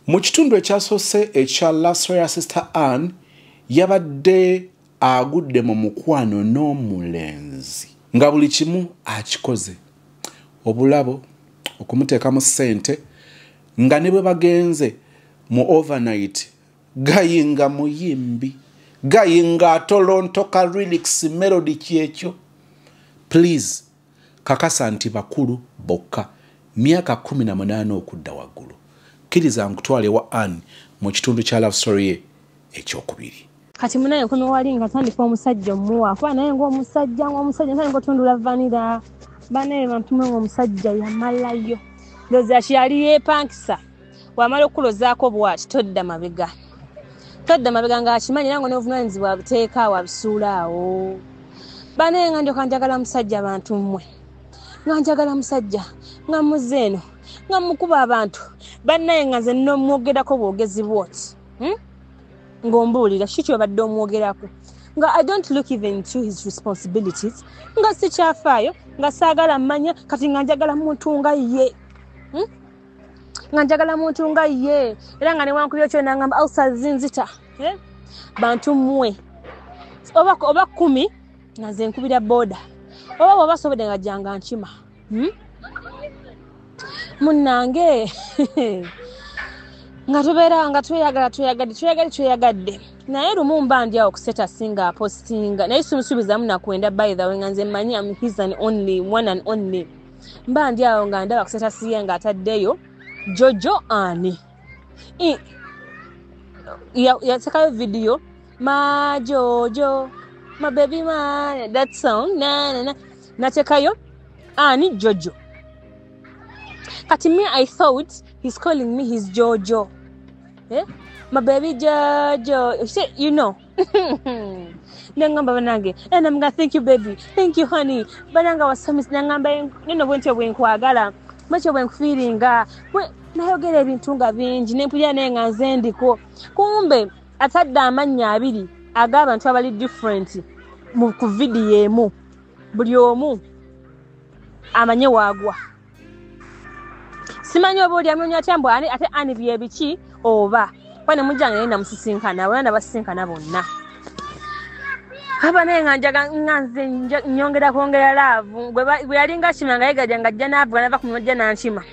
Mu kitundu ekyasoose ekya Laswera Sister Anne yabadde agudde mu mukwano n'omulenzi nga buli kimu akikoze obulabo okumuteekamu ssente nga ne bwe bagenze mu overnight gayinga muyimbi gayinga atolontoka lyrics melody kyekyo. Please kakasa nti bakulu bokka myaka 18 okudda waggulu kiriza nkutwale wa Anne mu kitundu kya love story ye ekyokubiri. Kati munaye kono wali nga tandika omusajja omuwa kwa naye ng'omusajja naye ng'otundula vanira banaye bantume ng'omusajja yamalayo ndoza kyali yeepankisa wamala okulozaako bwati todda mabega nga akimanyi nange n'obuvunaanyizibwa buteeka wabisuulaawo banaye nga ndyoka njagala musajja abantu mmwe nga njagala musajja nga muzze eno nga mukuba abantu banaye nga nze nomwogerako bwogezi bwoti ng'ombuulira kiki obadde omwogerako nga I don't look even to his responsibilities nga sikyafaayo nga saagala mmanya kati nga njagala muntu nga ye era nga newankubyo kyo nangamba awusa zinzita bantu mmwe oba 10 nga nze nkubira boda oba bw'oba sobodde nga jjanga nkima munnange nga tubeera nga tweyagadde naye lumu mba ndi awo kuseta singa apostinga naye simusuubizamu nakwenda by the way nga nze mmanyi am his and only one and only mba ndi awo nga ndaba kuseta siye nga ataddeyo Jojo Ani yatekayo video ma Jojo my baby man that song na natekayo Ani Jojo kati me I thought he's calling me his Jojo my baby Jojo you know nangamba banange I'm gonna thank you baby thank you honey bananga wasamis nangamba nino bwentyo bwenkwagala macho bwenkufeelinga nayogera ebintu nga bingi nempulira naye nga nze ndiko kumbe atadde amannya 2 ag'abantu abali different ku video emu buli omu amanye waagwa simanyi oba oli amunya atyambu ate ani byebiki oba kwane mujjanga naye namusisinkana abana basisinkana bonna aba naye nga njaga nze nyongera kwongera laavu bwe yalinga kima nga yegaja nga ajja naavuga nava ku mujja nankima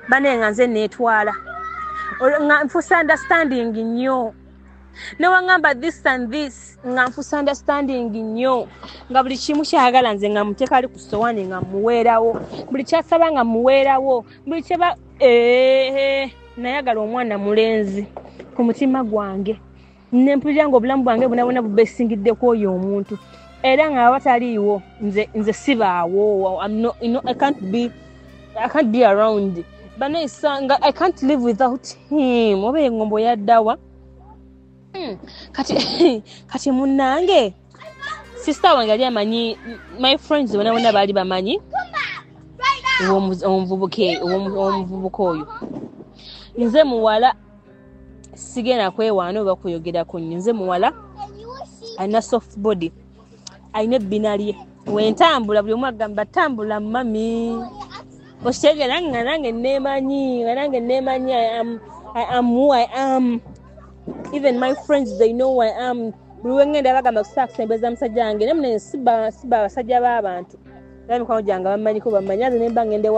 banaye nga nze neetwala nga nfusa understanding nnyo newaŋŋamba this and this nga nfusa understanding nnyo nga buli kimu kyagala nze nga muteeka ali ku sowaani nga muweerawo buli kyasaba nga muweerawo buli kyeba nayagala omwana mulenzi ku mutima gwange nempulira nga obulamu bwange bunabona bubesingiddeko oyo omuntu era nga abataliiwo nze sibaawo I can't be around banaisanga I can't live without him oba engombo yaddawa kati munnange sister wange yali amanyi my friends bona baali bamanyi omuvubuka oyo nze muwala sigenda kwewaana oba kuyogerako nnyo nze muwala alina soft body alina ebbina lye wentambula buli omu agamba tambula mami okitegera nga nange neemanyi I am who I am. Even my friends, they know who I am. Buli wengenda bagamba kusaakusembeza musajja wange naye siba basajja b'abantu era mikwano gyange bamanyiko bamanyaze ne mba ngende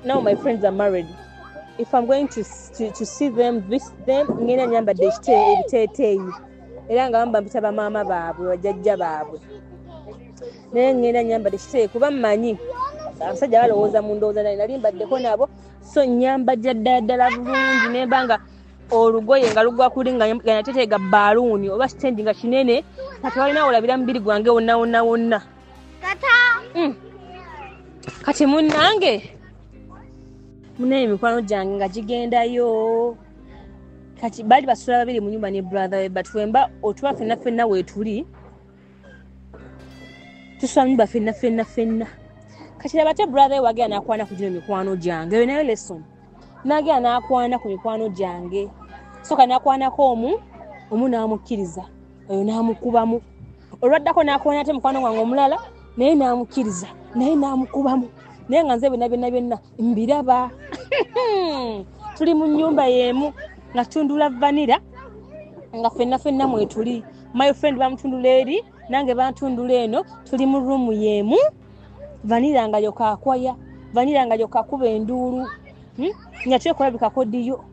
now my friends are married. If I'm going to see them, visit them, ngenda nyambadde ebiteeteeyi era nga bamba mpita bamaama baabwe bajjajja baabwe naye ngenda nyambadde ekiteeyi kuba mmanyi abasajja balowooza mu ndowooza nali mbaddeko nabo so nyambajja ddala bulungi nemba nga olugoye nga lugwa kuli nga nateteega baaluuni oba kitendi nga kinene kati walina olabira mubiri gwange wonna kati munnange munaye emikwano gyange nga gigendayo kati baali basula babiri mu nyumba ne brother we but wemba otuba ffenna weetuli tusula mu nyumba ffenna kati labate brother we wagenda nakwana ku gino mikwano gyange eyo nayo lesson nagenda nakwana ku mikwano gyange soka nakwanako omu n'amukkiriza oyo n'amukubamu olwaddako nakwana ate mukwano gwange omulala naye n'amukkiriza naye n'amukubamu naye nga nze byonna mbiraba tuli mu nnyumba yemu nga tundula vanilla nga fenna mwetuli my friend bamutundula eri nange bantundula eno tuli mu room yemu vanilla nga yokakwaya vanilla nga yokakuba enduulu nga twekolabikako diyo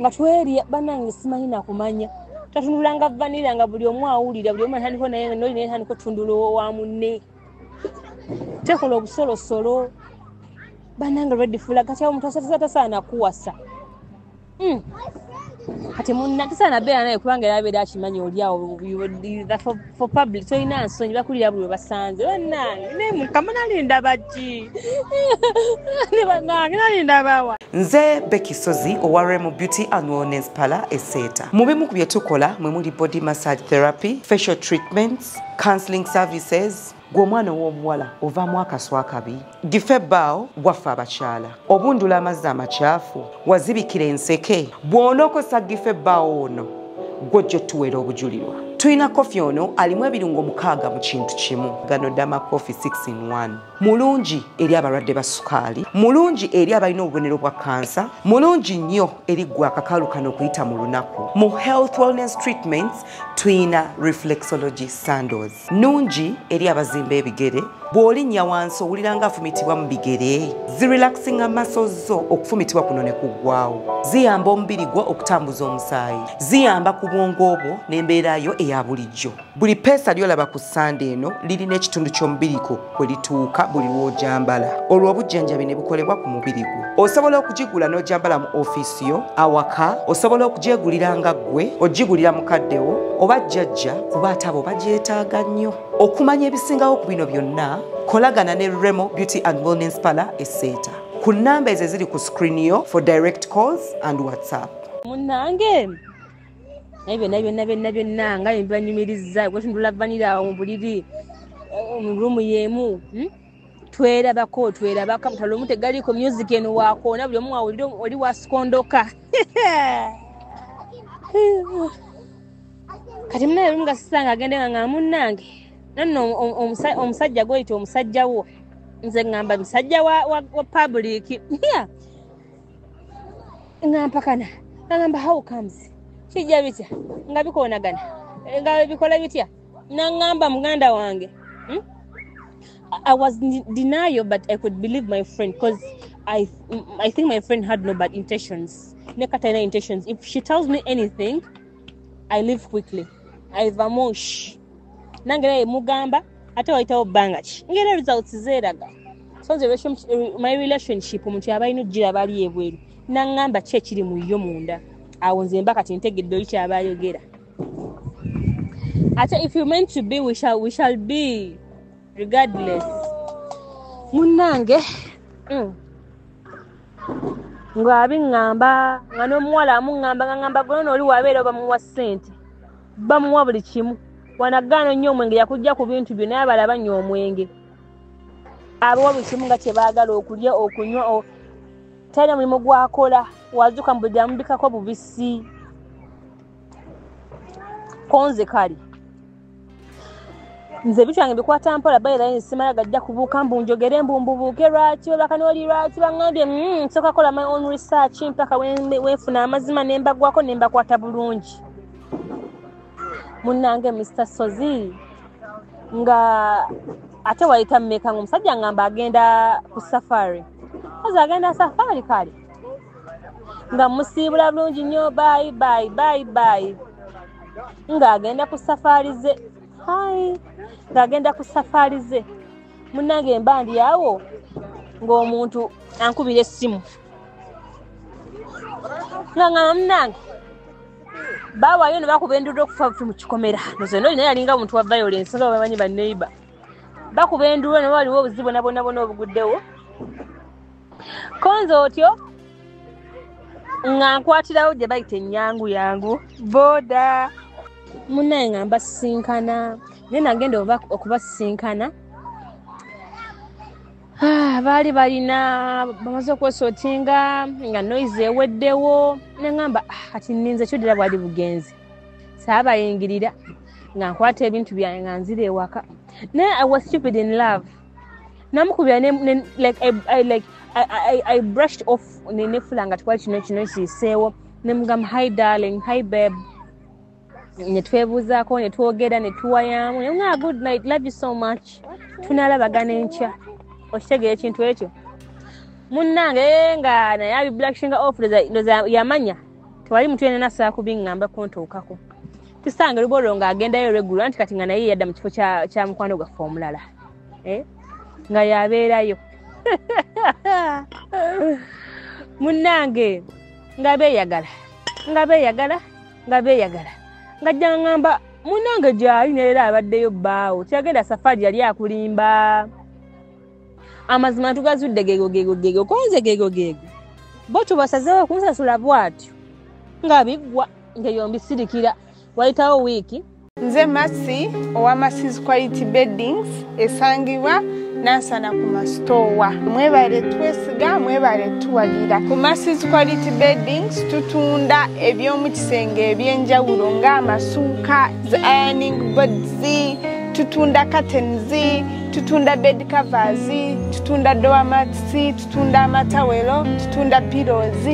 nga tweri banange simanyi nakumanya tatundulanga vanilla nga buli omu awulira buli omu atandiko naye noli naye tandiko tundula wa munne tekola obusolosolo banange lweddifuula kati omuntu tasaana kuwasa kati munna tasaana beera naye kubanga era abeera akimanyi oli awo for public tolina nsonyi bakulira buli we basanze bannange naye mukama nalinda baki ne bannange nalinda bawa nze Becky Sozi owa Remo Beauty and Wellness Parlour Eseta. Mu bimu ku bye tukola mwe muli body massage therapy, facial treatments, counseling services. Gw'omwana w'obuwala ovaamu akaswa akabi gife bbaawo waffe abakyala obundula amazzi amakyafu wazibikira enseke bw'onookosa gife bbaawo ono gw'ojja otuweera obujulirwa. Tulina kofi ono alimu ebirungo 6 mu kintu kimu. Gano Dama Coffee 6 in 1. Mulungi eri abalwadde ba sukaali, mulungi eri abalina obubonero bwa kansa, mulungi nnyo eri gwe akakalu kano okuyita mu lunaku. Mu health wellness treatments tulina reflexology sandals. Nungi eri abazimba ebigere, bw'olinnya wansi owulira nga afumitibwa mu bigere. Zirelaxinga muscles zo okufumitibwa kuno ne kuggwaawo. Ziyamba omubiri gwo okutambuza omusaayi. Ziyamba ku bwongo bwo n'embeera yo eya bulijjo. Buli peesa lyolaba ku sande eno lirina ekitundu ky'omubiri gwo kwe lituuka buli lw'ojambala. Olwo obujjanjabi ne bukolebwa ku mubiri gwo. Osobola okugigula n'ojambala mu ofiisi yo, awaka, osobola okugyegulira nga ggwe, ogigulira mukaddewo, oba jjajja kuba ate abo bagyetaaga nnyo. Okumanya ebisingawo ku bino byonna, kolagana ne Remo Beauty and Wellness Parlour Eseta. Ku nnamba ezo eziri ku screen yo for direct calls and WhatsApp. Munnange nabyo nga mbanyumiriza gwetundula vanilla mu buliri mu room yemu twerabako mutalo omu tegaliko music eno wakoona buli omu awulire oli wasikondoka kati munaye lumu nga sisanga agende nga munnange nanno omusajja gweyita omusajja wo nze ngamba musajja wa public ngampakana ngamba how comes kijja bitya nga bikoonagana nga bikola bitya nangamba muganda wange I was in denial, but I could believe my friend because I think my friend had no bad intentions. Nekatana intentions. If she tells me anything, I leave quickly. I vamosh. Nangere mugamba ate waitawo bangachi. Ngere results zeraga. So my relationship omuntu yabalina ojjira bali ebweru. Nangamba kye kiri mu yo munda. Awo nze mbaka tintegedde oli kyabayogera. Ate if you meant to be, we shall be. Regardless munange ngabi ngamba nga n'omuwala amungamba ngamba gono oli wabeera bamuwa ssente bamuwa buli kimu wanagano nnyo omwenge yakujja ku bintu byo naye abalaba nnyo omwenge abawa buli kimu nga kye baagala okulya okunywa talina mulimu gwakola wazuka mbudde amubikako bubisi konze kali nze bitwange bikwata mpola bayira simala gajja kubuuka mbunjogere mbumbubuuke lwaki olwakani oli lwaki bangambye nsoka kola my own research mpaka weefuna amazima nembagwako nembakwata bulungi munnange Mr. Sozi nga ate wayita mmeka nga omusajja ngamba agenda ku safari ozi agenda safari kale nga musiibula bulungi nnyo bye nga agenda ku safari ze hai ngagenda ku safari ze munnange embandi yawo ng'omuntu ankubira essimu nga munnange bawayo ne bakuba enduudo okufa mu kikomera nozeno olina yalinga omuntu wa violence nga bamanyi banneiba bakuba enduudo ne waliwo obuzibu nabona obuguddewo konze otyo nga nkwatirawo gye bayita ennyangu boda munaye nga mbasinkana naye nagenda okubasinkana baali balina bamaze okwesootinga nga noise eweddewo neŋŋamba kati nninze kyodira bwali bugenzi saabayingirira nga nkwata ebintu byange nga nzira ewaka naye I was stupid in love namukubira like I brushed off ne fulanga twali kino kiseewo ne mugamba hi darling, hi babe. Ne twebuzaako ne twogera ne tuwayamu. Ne good night, love you so much. Tunalabagana enkya. Okitegeera ekintu ekyo. Munnange nga naye abi blushing off ndoza yamanya. Twali mutwe ne nasa kubingamba kontuukako. Tusange lubolo nga agendayo regular anti kati nga naye yadda mu kifo kya mukwano gwaffe omulala. Nga yabeerayo. Munnange nga beeyagala. Ngajja ngamba munnange gyali neera abaddeyo bbaawo. Kyagenda safari yali akulimba. Amazima tugazudde geego. Konze geego. Bo tubasazeewo kunsasula bw'atyo. Nga biggwa ng'eyombi sirikira. Wayitawo wiiki. Nze Masi owa Masi's Quality Beddings esangibwa Nansana ku masitoowa. Mwebale twesiga, mwebale tuwagira. Ku Masi's Quality Beddings tutunda eby'omu kisenge eby'enjawulo ng'amasuuka, ironing boards, tutunda curtains, tutunda bed covers, tutunda door mats, tutunda amatawelo, tutunda pillows,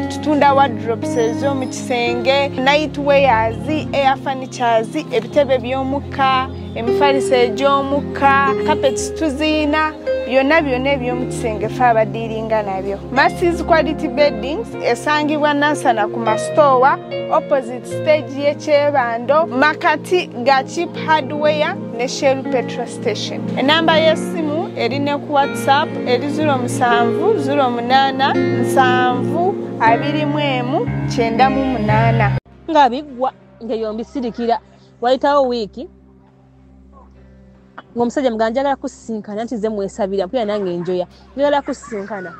tutunda wardrobes ez'omu kisenge, night wears, air furnitures, ebitebe by'omukka, emifaliso egy'omukka, carpets tuziina, byonna eby'omu kisenge ffe abadiiringa nabyo. Masi's Quality Beddings esangibwa Nansana ku masitoowa opposite stage y'ekyebando makati ga Cheap Hardware ne Shell Petrol Station. Enamba y'essimu eri ne ku WhatsApp eri 0708 Nga biggwa ng'eyombi sirikira. Wayitawo wiiki. Ng'omusajja muganjagala kusisinkana nti ze mwesabira mpulira nange enjoya. Njagala kusisinkana.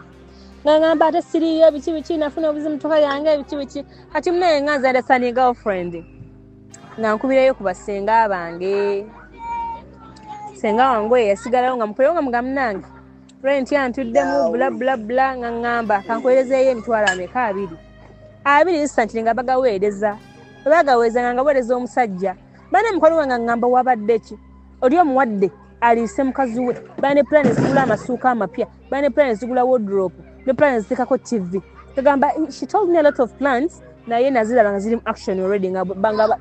Ngamba ate siriyo biki nafuna obuzimu mmotoka yange biki. Kati munaye nga nze ndasani girlfriend. Nga nkubireyo ku basenga bange. Senga wange yasigalayo nga mukoleyo nga mugamba nange. Rent yantuddemu bla nga ngamba kankwerezeeyo emitwalo ameka 2 instant nga bagaweereza. Bagaweereza nga baweereza omusajja. Bane mukwano wange ngamba wabadde ki? Oli omuwadde aliise mukazi we. Bane plan zigula amasuuka amapya. Bane plan zigula wardrobe. Ne plan zikako TV. Kagamba she told me a lot of plans naye naziraba nga ziri mu action already nga banga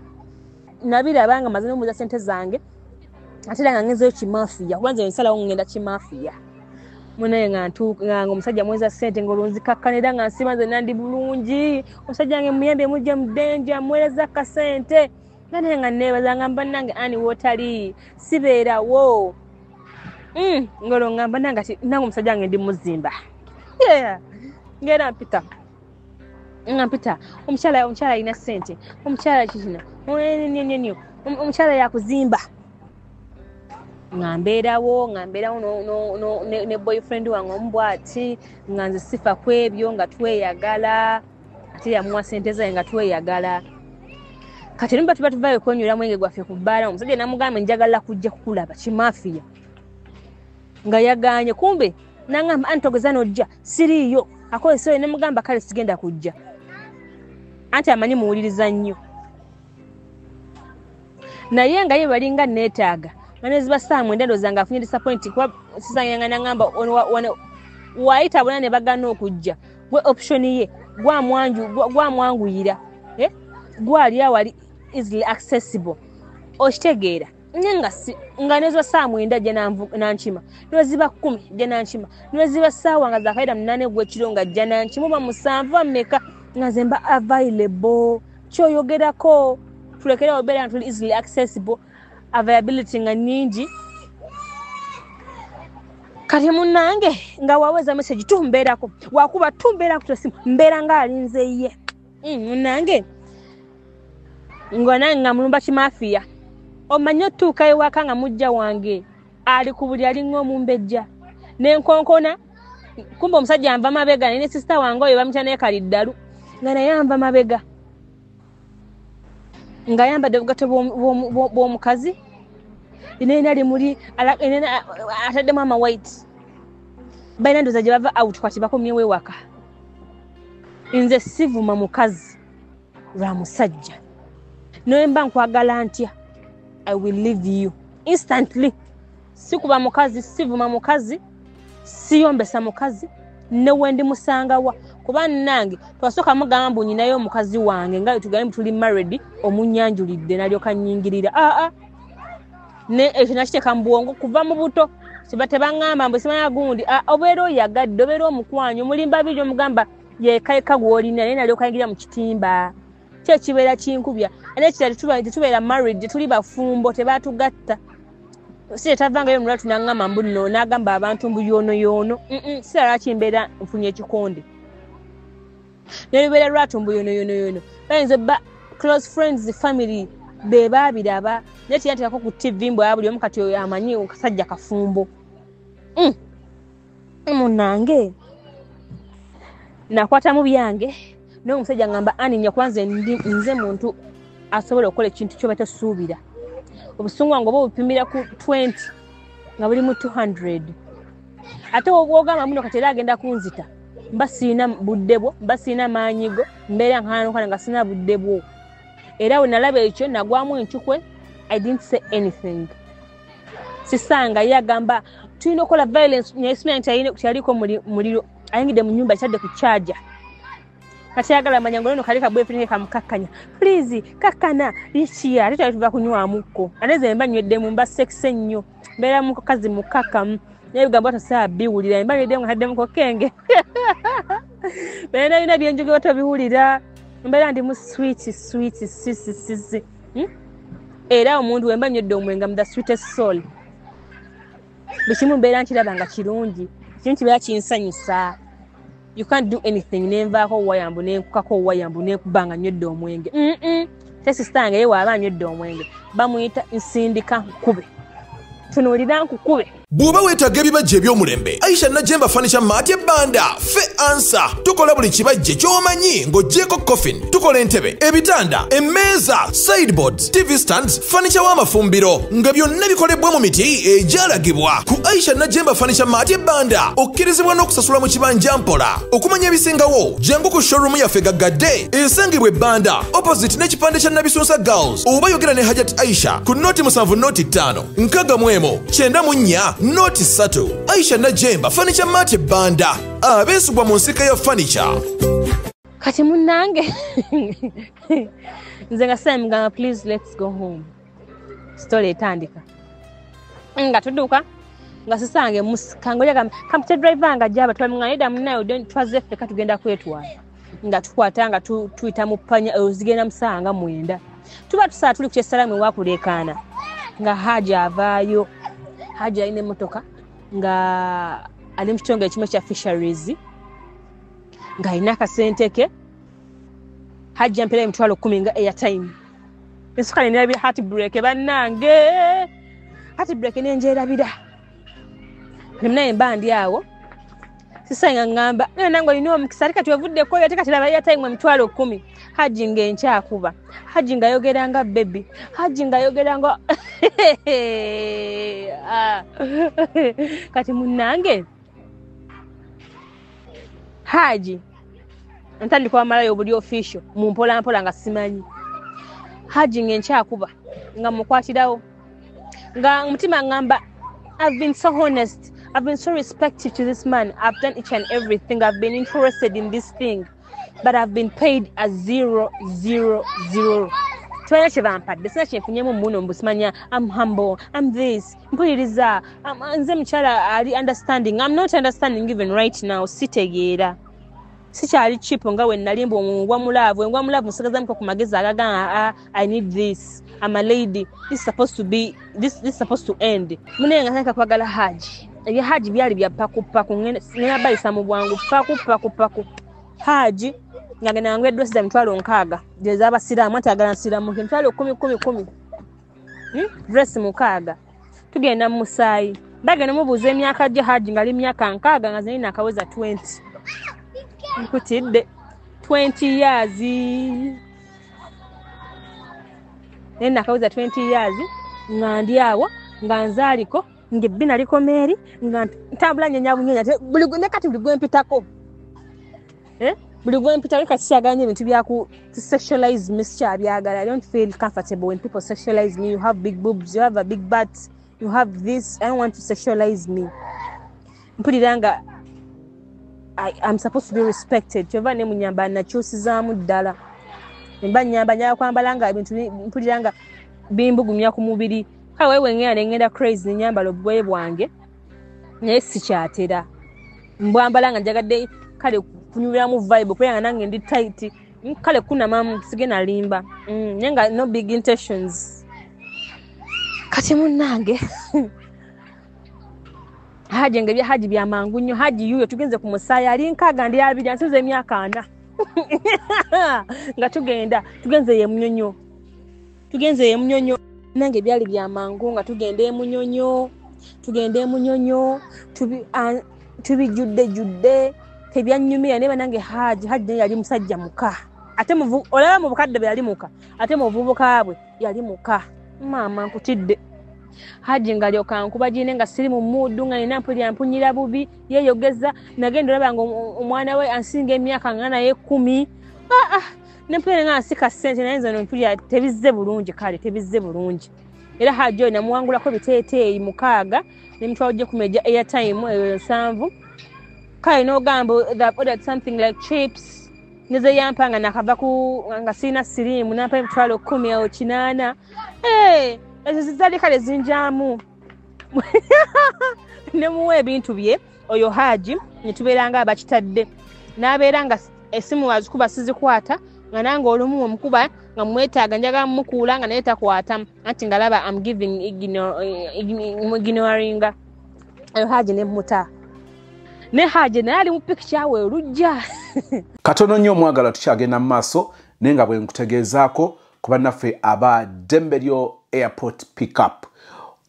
nabiraba nga mazino muza sente zange. Ate nga ngezeyo kimafiya. Wanze nsalawo ngenda kimafiya. Munaye nga omusajja mweza sente ng'olunzi kakkanira nga nsimaze nandi bulungi. Omusajja wange muyambe mujje mu denja mwereza kasente. Naye nga neebaza ngamba nange ani wootali sibeerawo. Ngolo ngamba nange omusajja wange ndi muzimba. Ngera mpita. Omukyala alina sente. Omukyala kikina. Omukyala yakuzimba. Nga mbeerawo ne boyfriend wange omubwati nga nze sifa ku ebyo nga tweyagala ate yamuwa sente zaye nga tweyagala. Kati nimba tuvayo kwenyura mwenge gwaffe ku bbaala omusajja namugamba njagala kujja kukulaba kimafiya. Nga yaganye kumbe nangamba antogeza nojja siriyo akoleseyo ne mugamba kale sigenda kujja. Anti amanyi muwuliriza nnyo. Naye nga ye balinga neetaaga. Maneziba Samu ndendo zanga afunye disappoint kwa sisanga ngamba waita bwana ne bagana okujja. Gwe option ye gwa mwanguyira. Gwali awali easily accessible. Okitegeera. Nga nezo Samu ndaje nankima. Noziba 10 je nankima. Noziba sawa nga zakaida 8 gwe kironga je nankima ba musanvu ameka nga zemba available. Kyoyogerako tulekera obera ntu easily accessible. Availability nga nyingi. Kati munnange nga waweza message tumbeerako wakuba tumbeerako tosimu mbeera nga alinze ye. Munnange nga mulumba kimafiya. Omanyi otuuka ewaka nga mujja wange ali ku buli ali ng'omumbejja n'enkonkona. Kumbe omusajja anva mabega ne sister wange oyo bamutya naye kaliddalu nga naye anva mabega. Nga yambadde obugato bw'omukazi inena ali muri ataddemu ama white balina ndoza gye bava out kwati bakomyewo ewaka. Nze sivuma mukazi lwa musajja noemba nkwagala ntya I will leave you instantly. Sikuba mukazi, sivuma mukazi, siyombesa mukazi, ne wendi musangawa kuba nange twasooka mugamba mbu nyinayo omukazi wange nga tugambe tuli married omunyanjulidde nalyoka nnyingirira ne ekyo nakiteeka mu bwongo kuva mu buto tebaŋŋamba mbu simanya gundi obeera oyagadde obeera omukwanyi omulimba biri omugamba yekayeka gw'olina naye nalyoka yingira mu kitimba kyo kibeera kinkubya nekirala tetubeera married tuli bafumbo tebaatugatta si tavangayo mulwatu n'aŋŋamba mbu nno n'agamba abantu mbu yoono sira lwaki mbeera nfunye ekikonde nelubeera lwatu mbu yoono bayinza obba close friends family be baabiraba naye tiyantekako ku tv mbwe buli omu kati oyo amanyi kasajja kafumbo munange nakwatamu byange n'omusajja ngamba aninya kubanze nze muntu asobola okukola ekintu kyoba tosuubira obusungu wange oba obupimira ku 20 nga buli mu 200 ate obwogamba muno kati era agenda kunzita mba siina budde bwo mba siina maanyigo mbeera nkanukana nga siina budde bwo era we nalaba ekyo nagwamu enkukwe I didn't say anything sisanga ye agamba tulina okukola violence nyesimanya nti tyaliko muliro ayingidde mu nyumba kyadde ku charger kati ayagala manya ngono kali ka boyfriend kamukakkanya please kakkana likiya ate twali tuva kunywamuko ate ze mba nywedde mba sex ennyo mbeera mu kazi mukakkamu naye bigambo tasaa biwulira mba nywedde mukaddemu ko kenge bena bina byenjogera tobiwulira mbeera ndi mu sweet sisi era omuntu wemba nywedde omwenga mu the sweetest soul bikimu mbeera nkiraba nga kirungi kimu kibeera kinsanyusa you can't do anything nenvaako wayambu nenkukako wayambu nekubanga nywedde omwenge tesisitange ye waaba nywedde omwenge bamuyita nsindika nkube tunuulira nkukube bw'oba weetaaga ebibajje eby'omulembe Aisha Najemba Furniture Mart Banda fe ansa tukola buli kibajje ky'omanyi ng'oggyeko coffin tukola entebe ebitanda emmeeza sideboards TV stands furniture w'amafumbiro nga byonna bikolebwa mu miti egyalagibwa ku Aisha Najemba Furniture Mart Banda okkirizibwa n'okusasula mu kibanja mpola okumanya ebisingawo jangu ku showroom yaffe gaggadde esangibwa ebbanda opposite n'ekipande kya Nabisunsa Girls oba yogera ne Hajat Aisha ku noti 7 noti 5 nkaga mwemo 94 noti 3 Aisha Najemba Furniture Mart Banda abeesibwa mu nsika ya furniture kati munange nze nga Sam please let's go home story etandika nga tuduka nga sisange musikangolya kampute driver nga jaba twamngayida munayo twaze ffe katugenda kwetwala nga tukwata nga tuyita mu ppanya ozigenda musanga mwenda tuba tusaa tuli ku kyesalamu wakulekaana nga Haja avaayo Haja ine motoka nga ali mkitonga ekimu kya fisheries nga ina kasenteke Haja mpera emitwalo 10 nga airtime nsuka ne nabira heart break bannange heart break nenjerabira nemna embandi awo sisanga ngamba nango lino omukisari kati wavudde ko yate kati laba airtime emitwalo 10 Haji ng'enkyakuba Haji ngayogera nga baby Haji ngayogera nga kati munange Haji ntandika wamalayo buli official mu mpola nga simanyi Haji ng'enkyakuba nga mukwatirawo nga mutima ngamba I've been so honest, I've been so respectful to this man, I've done each and everything, I've been interested in this thing, but I've been paid a 000. Twala chivampadde sina kyenfunyemu muno mbusimanya I'm humble, I'm this mpuliriza nze mukyala ali understanding, I'm not understanding even right now sitegeera sikyali cheap nga we nalimba omungwa mulavu musagazamuko ku magezi agaga I need this, I'm a lady, this is supposed to end munenga nka kwagala Haji ebya Haji byali bya paku ngena bayisa mu bwangu paku Haji ngagenda ngwe dress za mitwalo 6 jeza abasiramu atagala nsiramu mitwalo 10 dress mukaaga tugenda mu Musaayi bagenda mubuza emyaka gye Haji ngali myaka 6 nga zina akaweza 20 nkutidde 20 years nena akaweza 20 years nga ndi awo nga nzaliko ngebina liko Mary nga ntambula nyenyabunyenya buli gwekati buli gwempitako buli gwempitako kasiaganye ebintu byaku sexualize mischa byagala I don't feel comfortable when people sexualize me. You have big boobs, you have a big butt, you have this, I don't want to sexualize me. Mpuliranga I'm supposed to be respected. Kyova ne munyamba na kyusizaamu ddala. Mba nyamba njala kwambala nga ebintu mpulira nga bimbugumya ku mubiri. Kale wewe ngenda ngenda crazy nyambala obwe bwange. Naye sikyatera. Mbwambala nga njagadde kale kunyumiramu vibe kubanga nange ndi tight. Kale kuna mamu sigena limba. Nyenga no big intentions. Kati munnange. Haji ngebya haji bya mangu nnyo haji yuyo tugenze ku musaya ali nkaga ndi abiri nsize emyaka 4 nga tugenze ye munyonyo nange byali bya mangu nga tugende emunyonyo tubijudde tebyanyumira neba nange haji yali musajja muka ate olaba mu bukadde byali muka ate mu buvubuka bwe yali muka mama nkutidde haji ngalyoka nkuba jine nga siri mu mudu nga nina mpulira mpunyira bubi yeyogeza nagenda olaba nga omwana we ansinga emyaka nga naye 10 nempulira nga asika sente naye nzo mpulira tebizze bulungi era haji oyo namuwangulako biteeteeyi 6 nemutwalojje kumeja airtime 7 kale n'ogamba that ordered something like chips neze yampanga nakava nga sirina sirimu nampa emitwalo 10 awo 8 ezo zizali kale zinjamu nemuwe ebintu bye oyo haji netubeeranga abakitadde n'abeera nga esimu wazikuba sizikwata nga nange olumu omukuba nga mwetaaga njaga mukuula nga naye takwata anti ngalaba am giving ignoring oyo haji nemuta ne haji naye ali mu picture we olujja katono nnyo omwagala tukyagenda mu maaso naye nga bwe nkutegeezaako kuba naffe aba Dembelyo Airport Pickup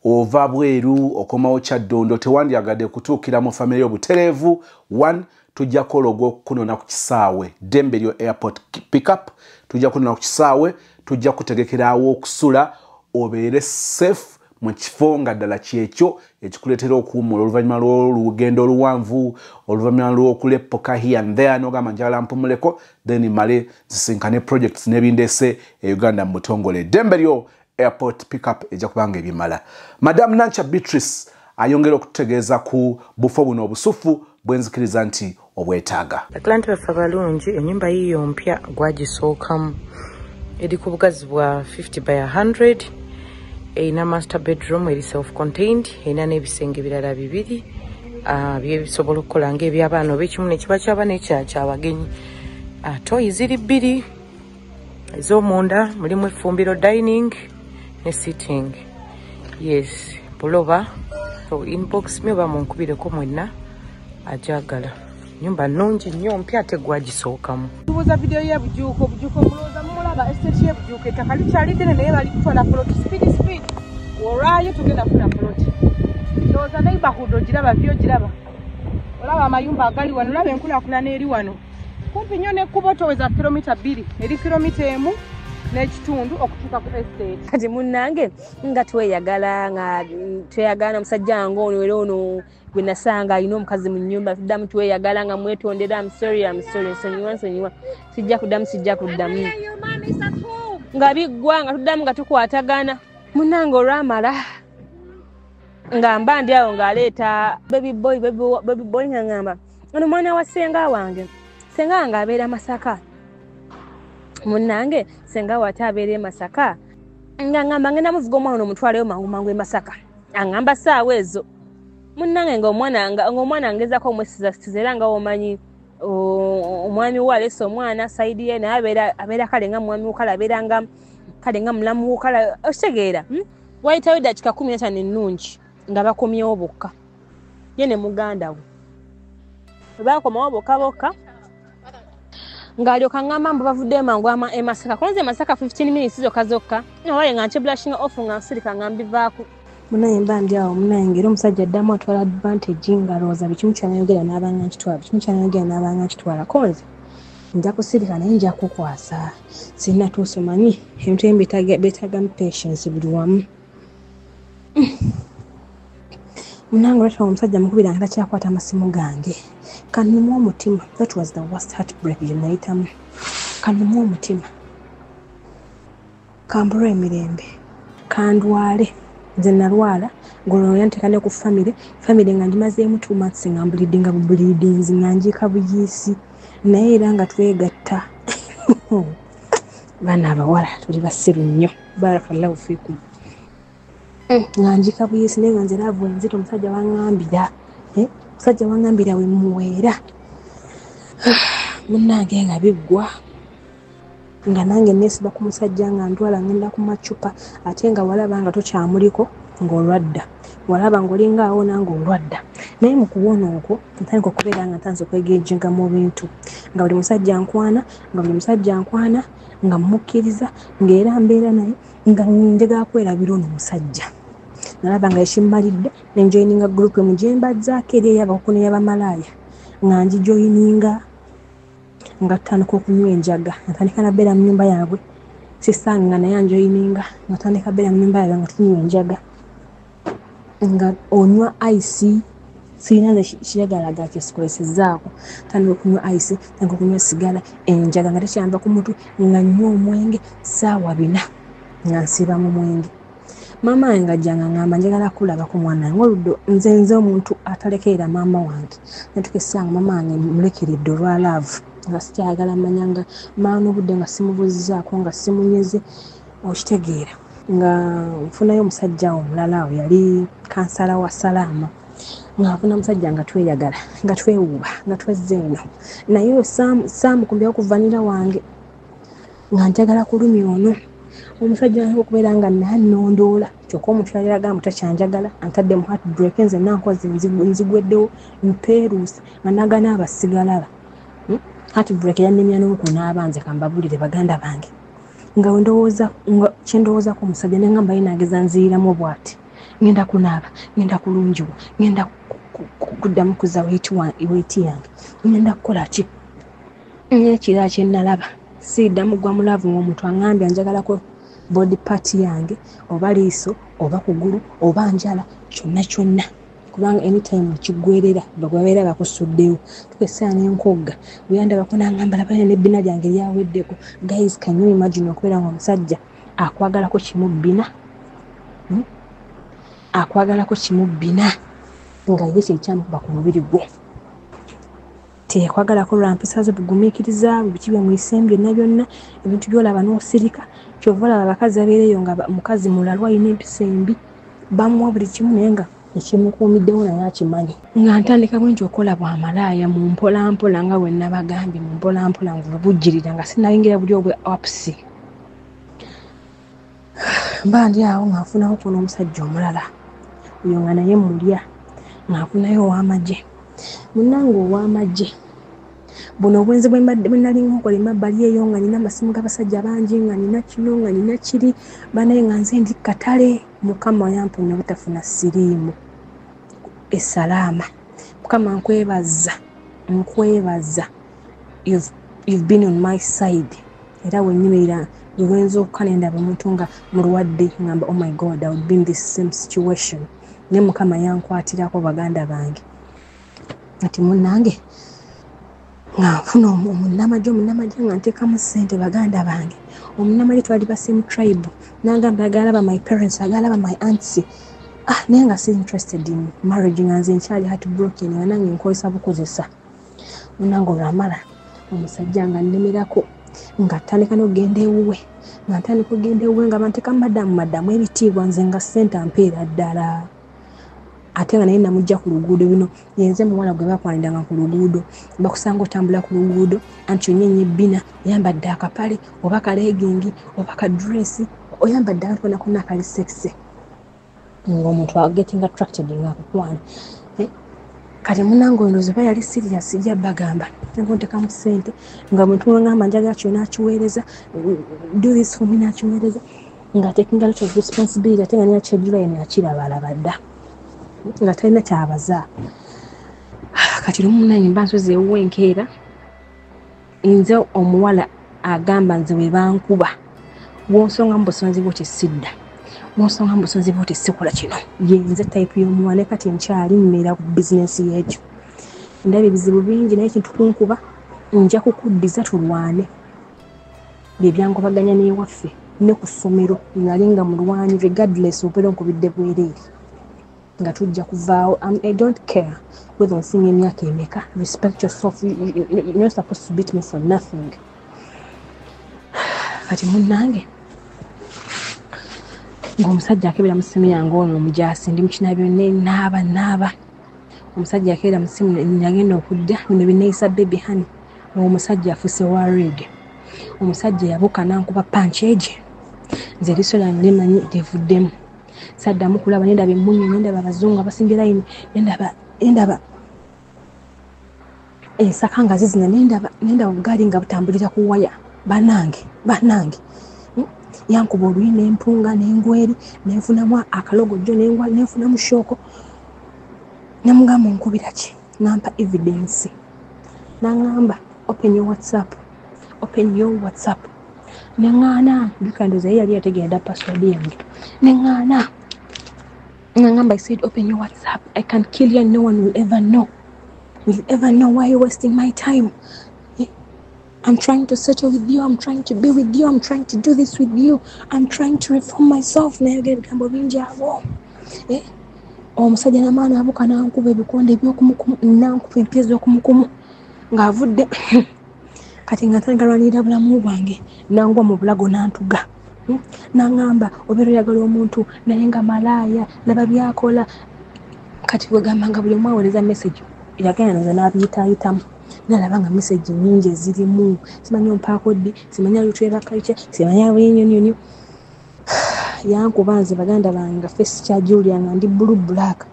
ova bweru okomawo Kyaddondo tewandyagadde kutuukira mu famire y'obutereevu 1 tujja kologo okunona ku kisaawe Dembelyo Airport Pickup tujja kunona ku kisaawe tujja kutegekerawo okusula obeere safe mu kifo nga ddala kyekyo ekikuleetera okuwummula oluvannyuma lw'olugendo oluwanvu oluvannyuma lw'okuleppoka here and there n'ogamba njagala mpumuleko then male zisinkane projects n'ebindeese e Uganda mu butongole Dembelyo Airport Pickup ejja kubanga ebimala. Madam Nancha Beatrice ayongera okutegeeza ku bufo buno obusufu bwenzikiriza nti obwetaaga. Atlanta baffe balungi ennyumba yiyo mpya gwagisookamu eri ku bugazi bwa 50 by 100 erina master bedroom eri self-contained erina n'ebisenge birala 2 byebisobola okukola ng'ebyabaana oba ekimu ne kiba ky'abaana ekyabagenyi toyi ziri 2 ez'omunda mulimu effumbiro dining ne sitting yes buloba so inbox me oba munkubireko mwenna ajagala nyumba nnungi nnyo mpya ate gwagisookamu tubuuza video ya bujuuko mulooza mulaba estate ya bujuuko ettaka likyali ddene naye bali kutwala ploti speed olwayo tugenda kufuna ploti ndowooza neighborhood ogiraba vyo giraba olaba amayumba agali wano olaba enkulaakulana eri wano kumpi nnyo nekkubo toweza kilomita 2 eri kilomita 1 n'ekitundu okutuuka ku estate kati munnange nga tweyagala musajja wange ono era ono gwe nasanga alina omukazi mu nnyumba tuddamu tweyagala nga mwetondera I'm sorry nsonyiwa sijja kuddamu nga biggwa nga tuddamu nga tukwatagana munnange olwamala nga mba ndi awo ng'aleeta baby boy nga ngamba ono mwana wa senga wange abeera Masaka munnange senga wate abeera Masaka nga ngamba ngenda muvuga omwana omutwaleyo mangu e Masaka angamba saawa ezo munnange ng'omwana angezaako omwesiza era nga omanyi omwami we aleese omwana saidi ye naye abeera kale nga mwami we kale abeera nga kale nga mulamu we kale okitegeera wayitayo dakiika 15 ennungi nga bakomyewo bokka ye ne muganda we bakomawo bokka ngalyoka ngamba mbu bavudde mangu e Masaka konze Masaka 15 minutes zokka naye nga nkyebulashing off nga nsirika nga mbivaako munaye mba ndi awo munaye ngeri omusajja addamu atwala advantage nga alowooza bikimu kyanayogera n'abanga nkitwala konze nja kusirika naye nja kukwasa sirina tuusomanyi ebintu ebimu beetagamu patience buli wamu munange olwatwa omusajja mukubira nga takyakwata amasimu gange kannimu omutima that was the worst heartbreak gye nayitamu kannimu omutima kambulwa emirembe kandwale nze nalwala ngolo yantekane ku family nga ndimazeemu 2 months nga bleedinga bleedings nga njika buyisi naye era nga twegatta bana abawala tuli basiru nnyo barakallahu fikum nga njika buyisi naye nga nze laavu enzito omusajja wangambira we muweera munnange nga biggwa nga nange neesiba ku musajja nga ntwala ngenda ku macupa ate nga walaba nga tokyamuliko ng'olwadda walaba ng'olinga awo nange olwadda naye mu kuwona okwo ntandika okubeera nga ntanze okwegenjenga mu bintu nga buli musajja nkwana nga mmukkiriza ng'era mbeera naye nga njagala kwerabira ono musajja nalaba nga ekimmalidde nenjoyininga gurupu emu gye mbazzaako eri ey'abakuku n'ey'abamalaaya nga ngijoyininga nga tutandika okunywa enjaga natandika nabeera mu nnyumba yaabwe sisange nga naye anjoyininga nga tutandika beera mu nnyumba yaabwe nga tunywa enjaga nga onywa ice sirina nze kiragalaga kyesikolesezzaako tandika okunywa ice tandika okunywa sigala enjaga nga tekyamba ku mutu nga nnywa omwenge ssaawa 4 nga nsiiba mu mwenge maama wange ng'ajjanga ngamba njagala kulaba ku mwana wange oluddo nze omuntu atalekerera maama wange netukesanga maama wange mulekeredde olwa laavu nga sikyayagala mmanya nga maana obudde nga simubuzzaako nga simunyeze okitegeera nga nfunayo omusajja omulala awo yali kansala wa Salaama nga nfuna musajja nga tweyagala nga twewuuba nga twezze eno naye saamukumbira ku vanira wange nga njagala kulumya ono omusajja wange okubeera nga nannondoola kyokka omuntu yali agamba takyanjagala antadde mu heart break nze nankoze nzigweddewo mpeeruusi nga nagana abasigalala heart break yannemya n'okunaaba nze kambabulire baganda bange nga kyendowooza ku omusajja nengamba ye nageza nziiramu bw'ati ngenda kunaaba ngenda kulungiwa ngenda kuddamu kuza weeti yange ngenda kukola ki nekira kyennalaba siiddamu gwa mulaavu ng'omuntu aŋŋambye anjagalako body part yange oba liiso oba kugulu oba njala kyonna kubanga anytime kiggwerera bababeera bakusuddewo tukesaa n'enkogga bweyandabako n'aŋŋambala bana n'ebbina lyange lyaweddeko guys can you imagine okubeera nga omusajja akwagalako kimu bina nga ye kyekyamukuba ku mubiri gwo tekwagalako lwampisa ze bugumiikiriza biki bemuyisemu byonna ebintu byolaba n'osirika kyova olaba abakazi abeereyo nga mukazi mulalwa alina empisa embi bamuwa buli kimu naye nga ekimukuumiddewo naye akimanyi nga ntandika bwenti okola bwamalaaya mu mpolampola nga bwe nabagambye mu mpolampola nga bujjirira nga sinayingira buli obwe apsi mba ndi awo nga nfunawo kuno omusajja omulala oyo nga naye mulya nga nfunayo ow'amagye munnange ow'amagye buno obwenzi bwe nali nkola emabbali eyo nga nina amasimu g'abasajja bangi nga nina kino nga nina kiri banaye nga nze ndi katale mukama yamponya obutafuna siriimu esalaama mukama nkwebaza you've been on my side era wenyimirira lwenza okukanendaba omuntu nga mulwadde ngamba oh my god I would be in this same situation naye mukama yankwatirako baganda bange ati munnange nga nfuna omunnamagye nga nteekamu ssente baganda bange omunnamagye twali basimu tribe nagamba agalaba my parents agalaba my aunts naye nga si interested in marriage nga nze nkyali heart broken nga nange nkozesa bukozesa munnange olwamala omusajja nga nnemerako nga ntandika n'okugenda ewuwe nga banteeka madamu ebitiibwa nze nga ssente ampeera ddala ate nga naye namujja ku luguudo bino yenze muwala gwe bakwaniranga ku luguudo bakusanga otambula ku luguudo anti onyenye ebbina oyambadde akapale oba kalegingi oba kadresi oyambadde akatona konna akali sexy ng'omuntu agetinga attracted nga akukwana kati munange ondoozi oba yali serious ijja bagamba nteekamu ssente nga muntu ngamba njagala kyonna akiweereza do this for me nakiweereza nga taking a lot of responsibility ate nga niyo kyejjula yena akirabalaba dda nga talina kyabaza kati lumu munange mba nsozi ewuwe enkeera nze omuwala agamba nze we bankuba wonsonga mu busonzi bwo tesidda wonsonga mu busonzi bwo tesikola kino yenze type y'omuwala kati nkyali mmera ku bizinesi yeekyo ndaba ebizibu bingi naye kintu kunkuba nja kukuddiza tulwane bye byankubaganya n'ewaffe ne ku ssomero nali nga mulwanyi regardless obeera nkubidde bwereere nga tujja kuvaawo. I don't care whether onsinga emyaka emeka. Respect yourself. You're not supposed to beat me for nothing. Kati munnange ng'omusajja akebera mu ssimu yange ono omujaasi ndi mukina byonna naaba omusajja akebera mu ssimu nagenda okudda bino binneeyisa baby honey omusajja afuse worried. Omusajja yabuka nankuba punch eje nze liso lyange limanyi livuddemu. Saddamu kulaba nendaba emmunye nendaba abazungu abasimbi layini nendaba ensaka nga zizina nendaba obugaali nga butambulira ku waya. Banange yankuba oluyi n'empunga n'engweri nenfunamu akalogojjo nenfunamu shooko namugamba onkubira ki nampa evidence nangamba open your whatsapp neŋŋaana bikandoza yali yategenda password yange neŋŋaana nangamba I said open your whatsapp. I can kill you and no one will ever know why you're wasting my time. I'm trying to settle with you. I'm trying to be with you. I'm trying to do this with you. I'm trying to reform myself. Nayogeregambo bingi abo. Omusajja n'amaana abuka nankuba ebikonde eby'okumukumu nankuba empya z'okumukumu ng'avudde kati nga tangalwanirira bulamu bwange nangwa mu bulago nantuga nangamba obeera oyagala omuntu naye nga malaaya laba byakola. Kati wegamba nga buli omu aweereza message yagenda noza n'abiyitaayitamu nalaba nga message nyingi ezirimu simanyi ompaako ddi simanyi alutwera kalice simanyi awenyonyonyo yankuba nze baganda bange nga face kya Julia nga ndi black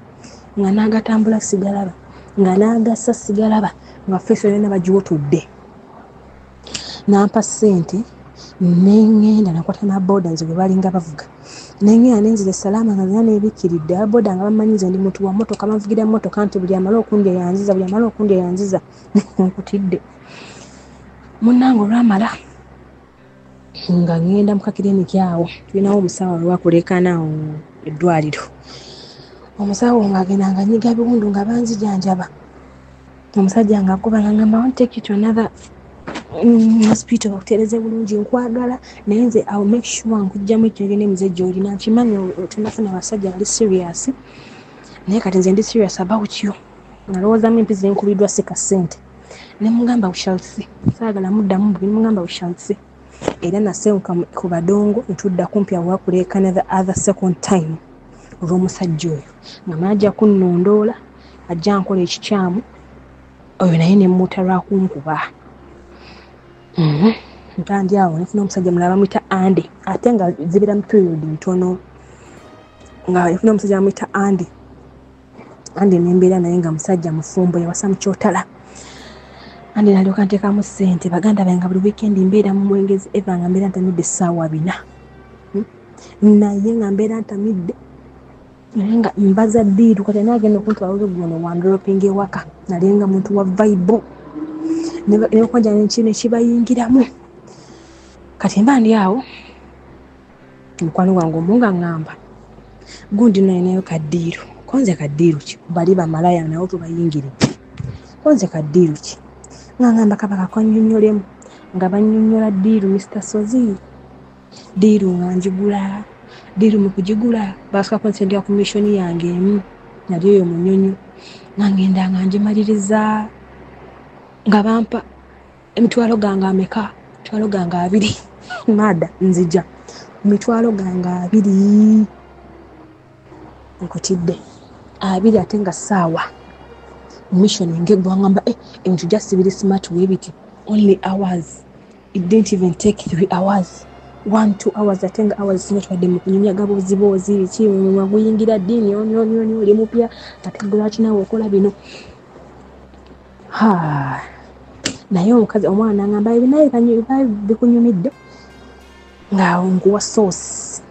nga nagatambula sigalaba nga nagassa sigalaba nga face yonna bagiwotudde nampa ssente nengenda nakwata na boda nze bwe balinga bavuga nengenda nenzire salama nga zina nebikiridde aboda nga bamanyize ndi muntu wa motoka bavugira motoka nti buli amala okundi yanziza nkutidde munnange olwamala nga ngenda mu kakiriniki awo tulinawo omusawo lwakulekanaawo eddwaliro. Omusawo ng'agenda nga nyiga biwundu nga banzijanjaba. Omusajja ng'akuba ng'agamba I want to take you to another hospital okutereeze bulungi nkwagala naye nze I'll make sure nkujjamu ekyo n'emize gy'olina nkimanyi tunafuna abasajja bali serious naye kati nze ndi serious about you. Nalowoozamu empizi enkubiddwa sika ssente ne mugamba we shall see. Saagala muddamu buli mugamba we shall see. Era nasewuka ku badongo ntudda kumpi awakuleekana the other second time olw'omusajja oyo nga manajja kunnondoola ajja nkola ekikyamu oyo naye ne mmuta lwakunkuba. Ntandi awo nefuna omusajja mulala bamuyita Andi ate nga zibira mu period ntono nga yafuna omusajja bamuyita Andi nembeera naye nga musajja mufumbo yawasa mu kyotala. Andi nalyoka nteekamu ssente baganda bange buli weekend mbeera mu Mwengezi eva nga mbeera ntamidde essaawa 4 naye nga mbeera ntamidde naye nga mbaza ddiiru kati naagenda okuntwala oluguno wandroping ewaka naye nga muntu wa vibe nekwanja nekino ekibayingiramu kati mba ndi awo mukwano gwange omunga ngamba gundi nayo kaddiiru konze kaddiiru ki bali bamalaya nawo tubayingire konze kaddiiru ki ngamba kabaka konyonyolemu nga banyonyola ddiiru Mr. Sozi ddiiru nga njigula ddiiru mu kugigula basika konsendya ku mission yange emu nali eyo munyonyo ngenda nga njimaliriza nga bampa emitwalo ganga ameka mitwalo ganga 2 mada nzija mitwalo ganga 2 nkutidde 2 ate nga saawa mission ngegwa ngamba into just really smart way bit only hours. It didn't even take 3 hours 1-2 hours atenga hours sinatwadde mu kunyumya gabozibozi biki mu maguyingira dini oni oli mupya ategula kinawo okola bino naye omukazi omwana ngamba ebinaye kanyu bikunyumidde nga nkuwa soosi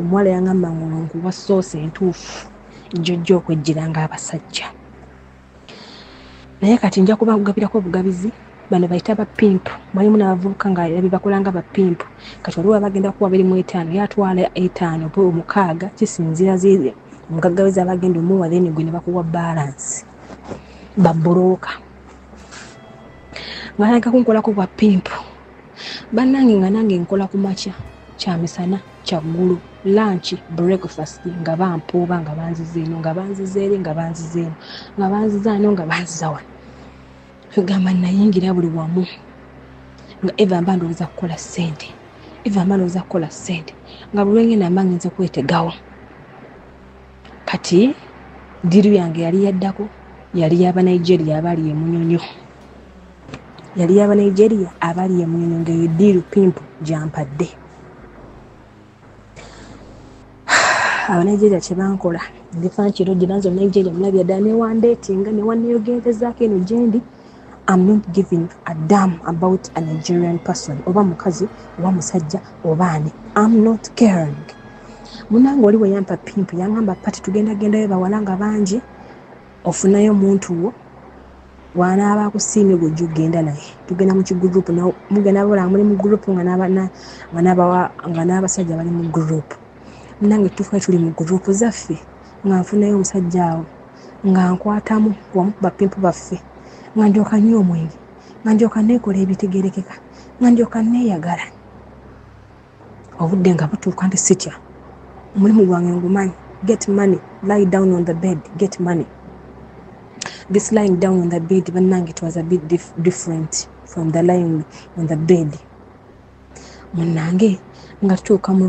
omwala yangamba nkuwa soosi entuufu jjojja okwejjiranga abasajja naye kati nja kuba kugabirako obugabizi bano bayita bapimpu mwalimu n'abavubuka nga bakolanga bapimpu kati waliwo abagenda kuwa 25 yatwala 5 oba 6 kisinzira zize omugaggawiza abagenda omuwa then gwe ne bakuwa balance babulooka ngalaga kunkolako bwapimpu bannange nga nange nkola ku makya kya misana kya ggulu lunch breakfast nga bampuuba nga banziza eno nga banziza eri nga banziza eno nga banziza eno nga banziza wano tugamba nayingira buli wamu nga eva mba ndowooza kukola ssente nga buli lwengenda mba ngenze kwetegawo kati diru yange yali yaddako yali y'Abanigeria abali emunyonyo ng'eyo diru pimpu gyampadde. Abanigeria kye bankola ndifa nkiro giranzo Nigeria mulabya ddala newandeetinga newanneeyogerezaako eno gyendi. I'm not giving a damn about a Nigerian person oba mukazi oba musajja oba ani. I'm not caring. Munange oli we yampa pimpu yangamba pati tugendagendayo bawala nga bangi ofunayo omuntu wo wanaaba akusiimye gwe ugenda naye tugenda mu kigurupu mugenda bola muli mu gurupu nga n'abasajja bali mu gurupu. Munange tufuka tuli mu gurupu zaffe nga nfunayo omusajja awo nga nkwatamu wamu ku bapimpu baffe nga ndyoka nnyo omwenge nga ndyoka neekola ebitegerekeka nga ndyoka neeyagala. Obudde nga butuuka ndi sitya omulimu gwange ngumanyi. Get money, lie down on the bed, get money. This lying down on the bed, bannange, it was a bit different from the lying on the bed. Munange nga tutuuka mu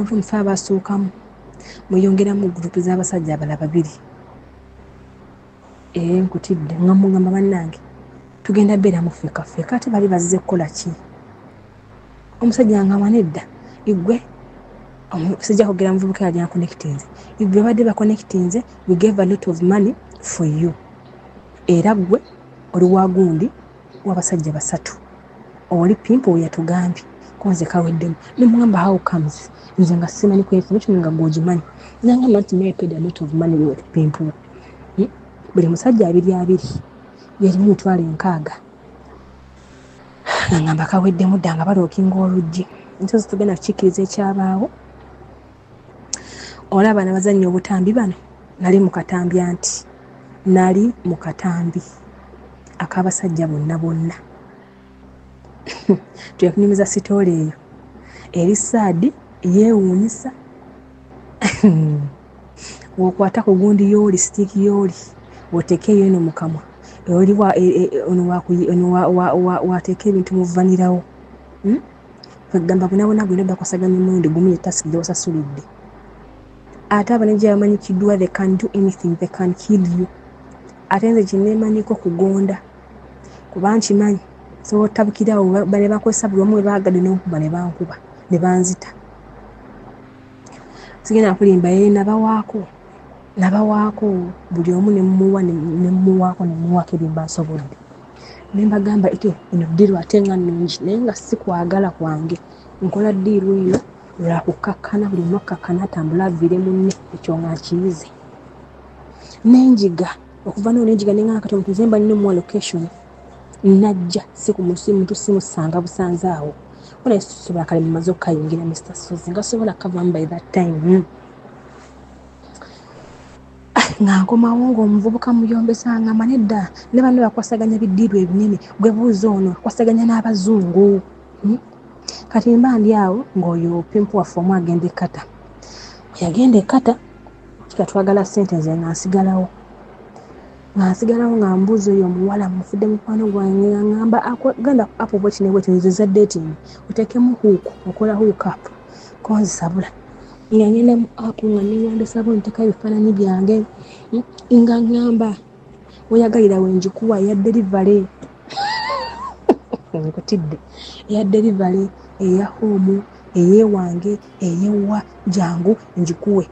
room fe abasookamu muyongera mu gurupu z'abasajja abala babiri. Nkutidde nga mugamba bannange tugenda beera mu feeka ate bali bazze kukola ki? Omusajja nga manedda igwe sijja kugera muvubuka yali connectinze igwe badde ba connectinze we gave a lot of money for you. Era gwe oli wagundi w'abasajja basatu oli pimpu yatugambye konze kaweddemu nemugamba how comes nze nga simanyi ku information nga gwogimanyi nangamba nti may paid a lot of money with pimpu. Buli musajja abiri yali mitwalo 6 ngamba kaweddemu dda nga balookinga oluggi nsozi tugenda kukikkiriza ekyabaawo. Olaba n'abazannya obutambi bano nali mu katambi ak'abasajja bonna tuyakunyumiza sitooli eyo eri saadi yeewuunyisa wokwata ku gundi yooli sitiiki yooli wotekeeyo eno mu kamwa oli wateeka ebintu muvanirawo kwegamba bonabona gwena bakwasaganya emirundi gumu yetasigye wasasulidde. Ate Abanigeria bamanyikiddwa they can do anything, they can kill you. Ate nze kineemanyiko kugonda kuba nkimanyi so tabukirawo bale bakozesa buli omu we baagadde n'okuba ne bankuba ne banzita. Sigenda kulimba nabawaako buli omu ne mumuwaako ebimba nsobodde. Ne mbagamba ite eno ddiiru ate nga nnungi naye nga si kwagala kwange nkola ddiiru eno lwakukakkana buli mwakakkana atambula aviire munne ekyo nga nkiyize. Nenjiga okuva nenjiga nenga kati omuntu nze mba nina mu location najja si ku muntu simusanga busanze awo wona sobola kale mumaze okukayingira Mr. Sozi nga sobola kavamu by that time. Nga nkomawo ng'omuvubuka muyombesa nga manedda ne banne bakwasaganya biddiiru ebinene gwe buuza ono akwasaganya n'abazungu. Kati mba ndi awo ng'oyo pimpu waffe omu agenda ekkata. Yagenda ekkata kika twagala ssente nze nga nsigalawo nga mbuuza oyo omuwala mufudde mukwano gwange nga ngamba agenda apo bweki ne bweki nze za dating oteekemu huuku okola hook up konzisabula nga ngenda mu apu nga newandisabo nteka ebifaananyi byange nga ngamba oyagalira wenjikuwa eya delivery nkutidde eya delivery eya home eyewange eyewa jangu njikuwe.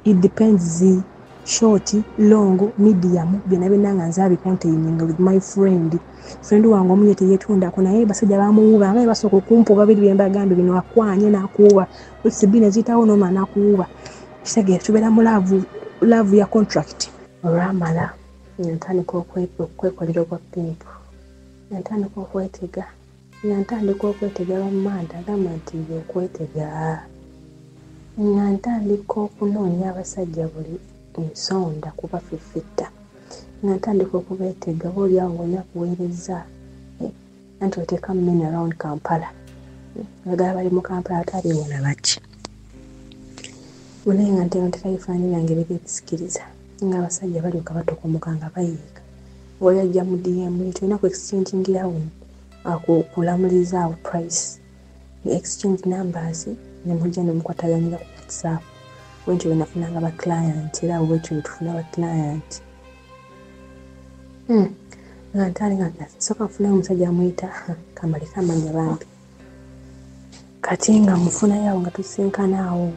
It depends short, long, medium byonna nga nze abikontaininga with my friend wange omunye teyetundako naye basajja bamuwuba nga basooka okumpa babiri byembagambe bino akwanye n'akuwuba sibine ziyitawo nooma n'akuwuba kitegeera tubeera mu laavu ya contract. Olwamala ntandika okwekolera okwa pimpu ntandika okwetega bamanda agamba nti okwetega nga ntandika okunoonya abasajja buli ensonda kuba fifitta nga ntandika okubeetega boolyawo ng'olina kuweereza anti oteeka men around Kampala abagala bali mu Kampala atabeewona baki munaye nga nteno tekayifaani yange begekisikiriza nga abasajja balyoka batokomoka nga bayiika oli ajja mu DM tulina ku exchangingirawo kulamulizaawo price exchange numbers ne mujja ne mukwataganira ku WhatsApp bwentyo benafunanga ba client era bwetyo netufuna ba client nga ntali nga soka nfuna omusajja amuyita kamalika amanya bambi kati nga mufunayo nga tusinkanawo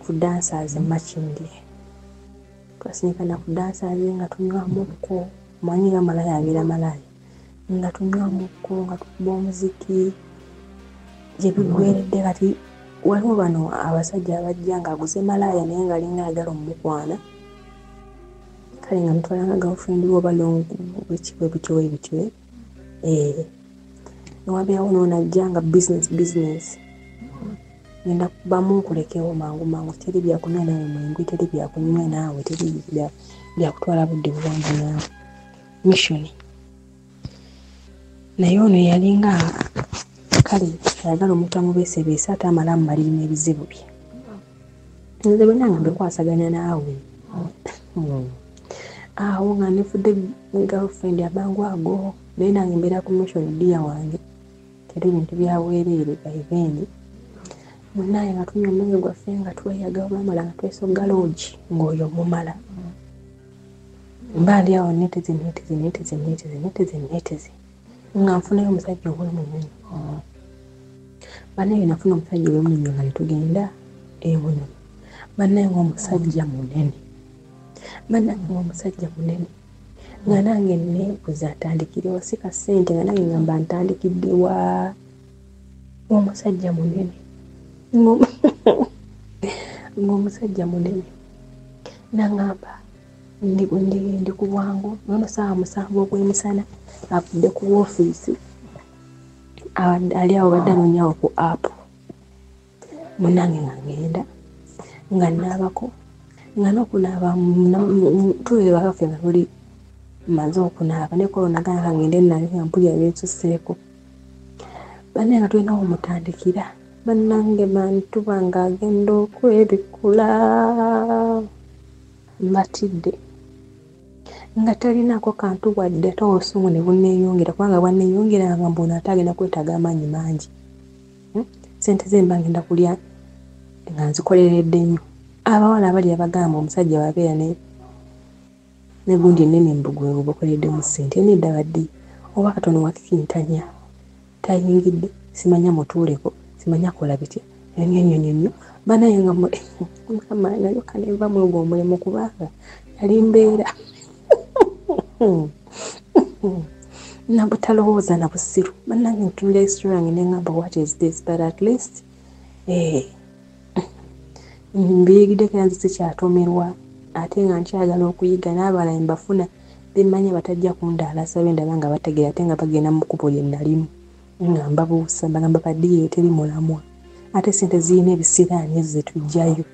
ku dancers matching twasinkana ku dancers nga tunywa mukko manyi nga malaya abeera malaya nga tunywa mukko nga tukuba omuziki gye bigweredde kati waliwo bano abasajja abajja nga aguze malaya naye nga alinga ayagala omukwana kale nga mutwalanga girlfriend we oba longu bityo newabeerawo noonajja nga business ngenda kubamu nkulekewo mangu teri byakunywa nawe mwengwi teri byakunywa naawe teri byakutwala budde buwanvu naawe mission naye ono yalinga kale ayagala omuntu amubeesebeese ate amala amumalirimu ebizibu bye nze bwe nange mbekwasaganya naawe awo nga nefudde girlfriend abangu ago naye nange mbeera ku mission dia wange teri bintu byabwereere baiveni munaye nga tunywa omwenge gwaffe nga tweyaga olwamala nga twesogga loogi ng'oyo mumala mba ndi awo neteze nga nfunayo omusajja ow'emunyonyo banaye nafuna omusajja ow'emunyonyo nga netugenda emunyonyo banaye ng'omusajja munene nga nange neebuza atandikirwa sika ssente nga nange ngamba ntandikiddewa omusajja munene ng'omusajja munene nangamba ndi ku bwangu nono saawa 7 ogw'emisana avudde ku woofiisi ali awo badde anonyawo ku app munange nga ngenda nga naabako nga n'okunaaba tuleba kaffe nga tuli maze okunaaba ne kolonagana kangende nali nga mpulira byensuseeko banne nga tulina omutandikira bannange bantu bange agenda okwebikula mbatidde nga talinaako kantu wadde ate obusungu ne bunneeyongera kubanga bwanneeyongera nga mbona ate agenda kwetaaga amaanyi mangi sente ze mba ngenda kulya nga nzikoleredde nnyo abawala abali abagamba omusajja wabeera ne gundi ennene mbugwe bubakoleddemu ssente nedda baddi oba katono wakikintanya tayingidde simanya mutuuleko simanya kola bitya nyonyonyonyo banaye nga mukama nayo kaneva mulungu omulimu kubanga yali mbeera nabutalowooza na busiru bannange ntunula restaurant nengamba what is this but at least mbiyigiddeko yanze sikyatomerwa ate nga nkyagala okuyiga n'abalala mbafuna bemanya batajja kundaala sabe ndaba nga bategera ate nga bagenda mu kkubo lye nalimu nga mbabuusa bagamba baddiyo teri mulamwa ate sente zirina ebisiraani ezo zetujjayo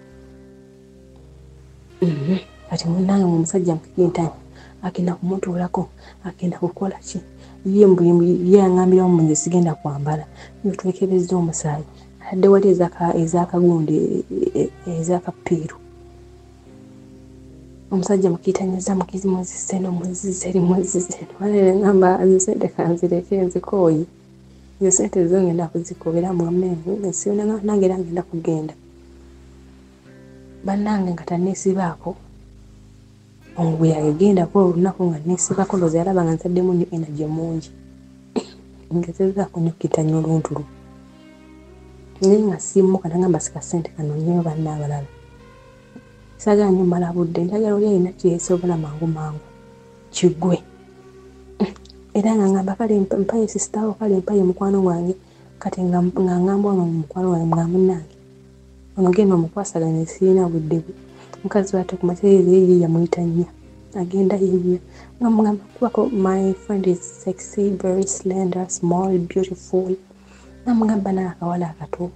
kati munnange mu musajja mukintani agenda kumutuulako agenda kukola ki ye aŋambiramu munze sigenda kwambala yotwekebezza omusaayi adde wali ezakagundi ezakapiiru omusajja mukiitanyiza muzizeno walere ngamba nzisente kanzireke nzikooyi ezo sente zo ngenda kuzikobera mwamenvu nsiona nange era ngenda kugenda bannange nga tanneesibaako bwe yagendako olunaku nga neesibako loza yalaba nga nsaddemu nnyo energy mungi ngezezaako nnyo kitanya oluntulu naye nga simmuka nagamba sika ssente kanonyeyo banna abalala sagala nnyo mala budde njagala oli alina kyeyesobola mangu kiggwe era nga ngamba kale mpaye sisitawo kale mpaye mukwano gwange kati nga ngamba ono mukwano wange nga munnange ono genda omukwasaganya sirina budde bwe mukazi wate ku matereezi ye yamuyita nnya agenda yeyya nga mugamba kubako my friend is sexy very slender small beautiful nga mugamba naakawala akato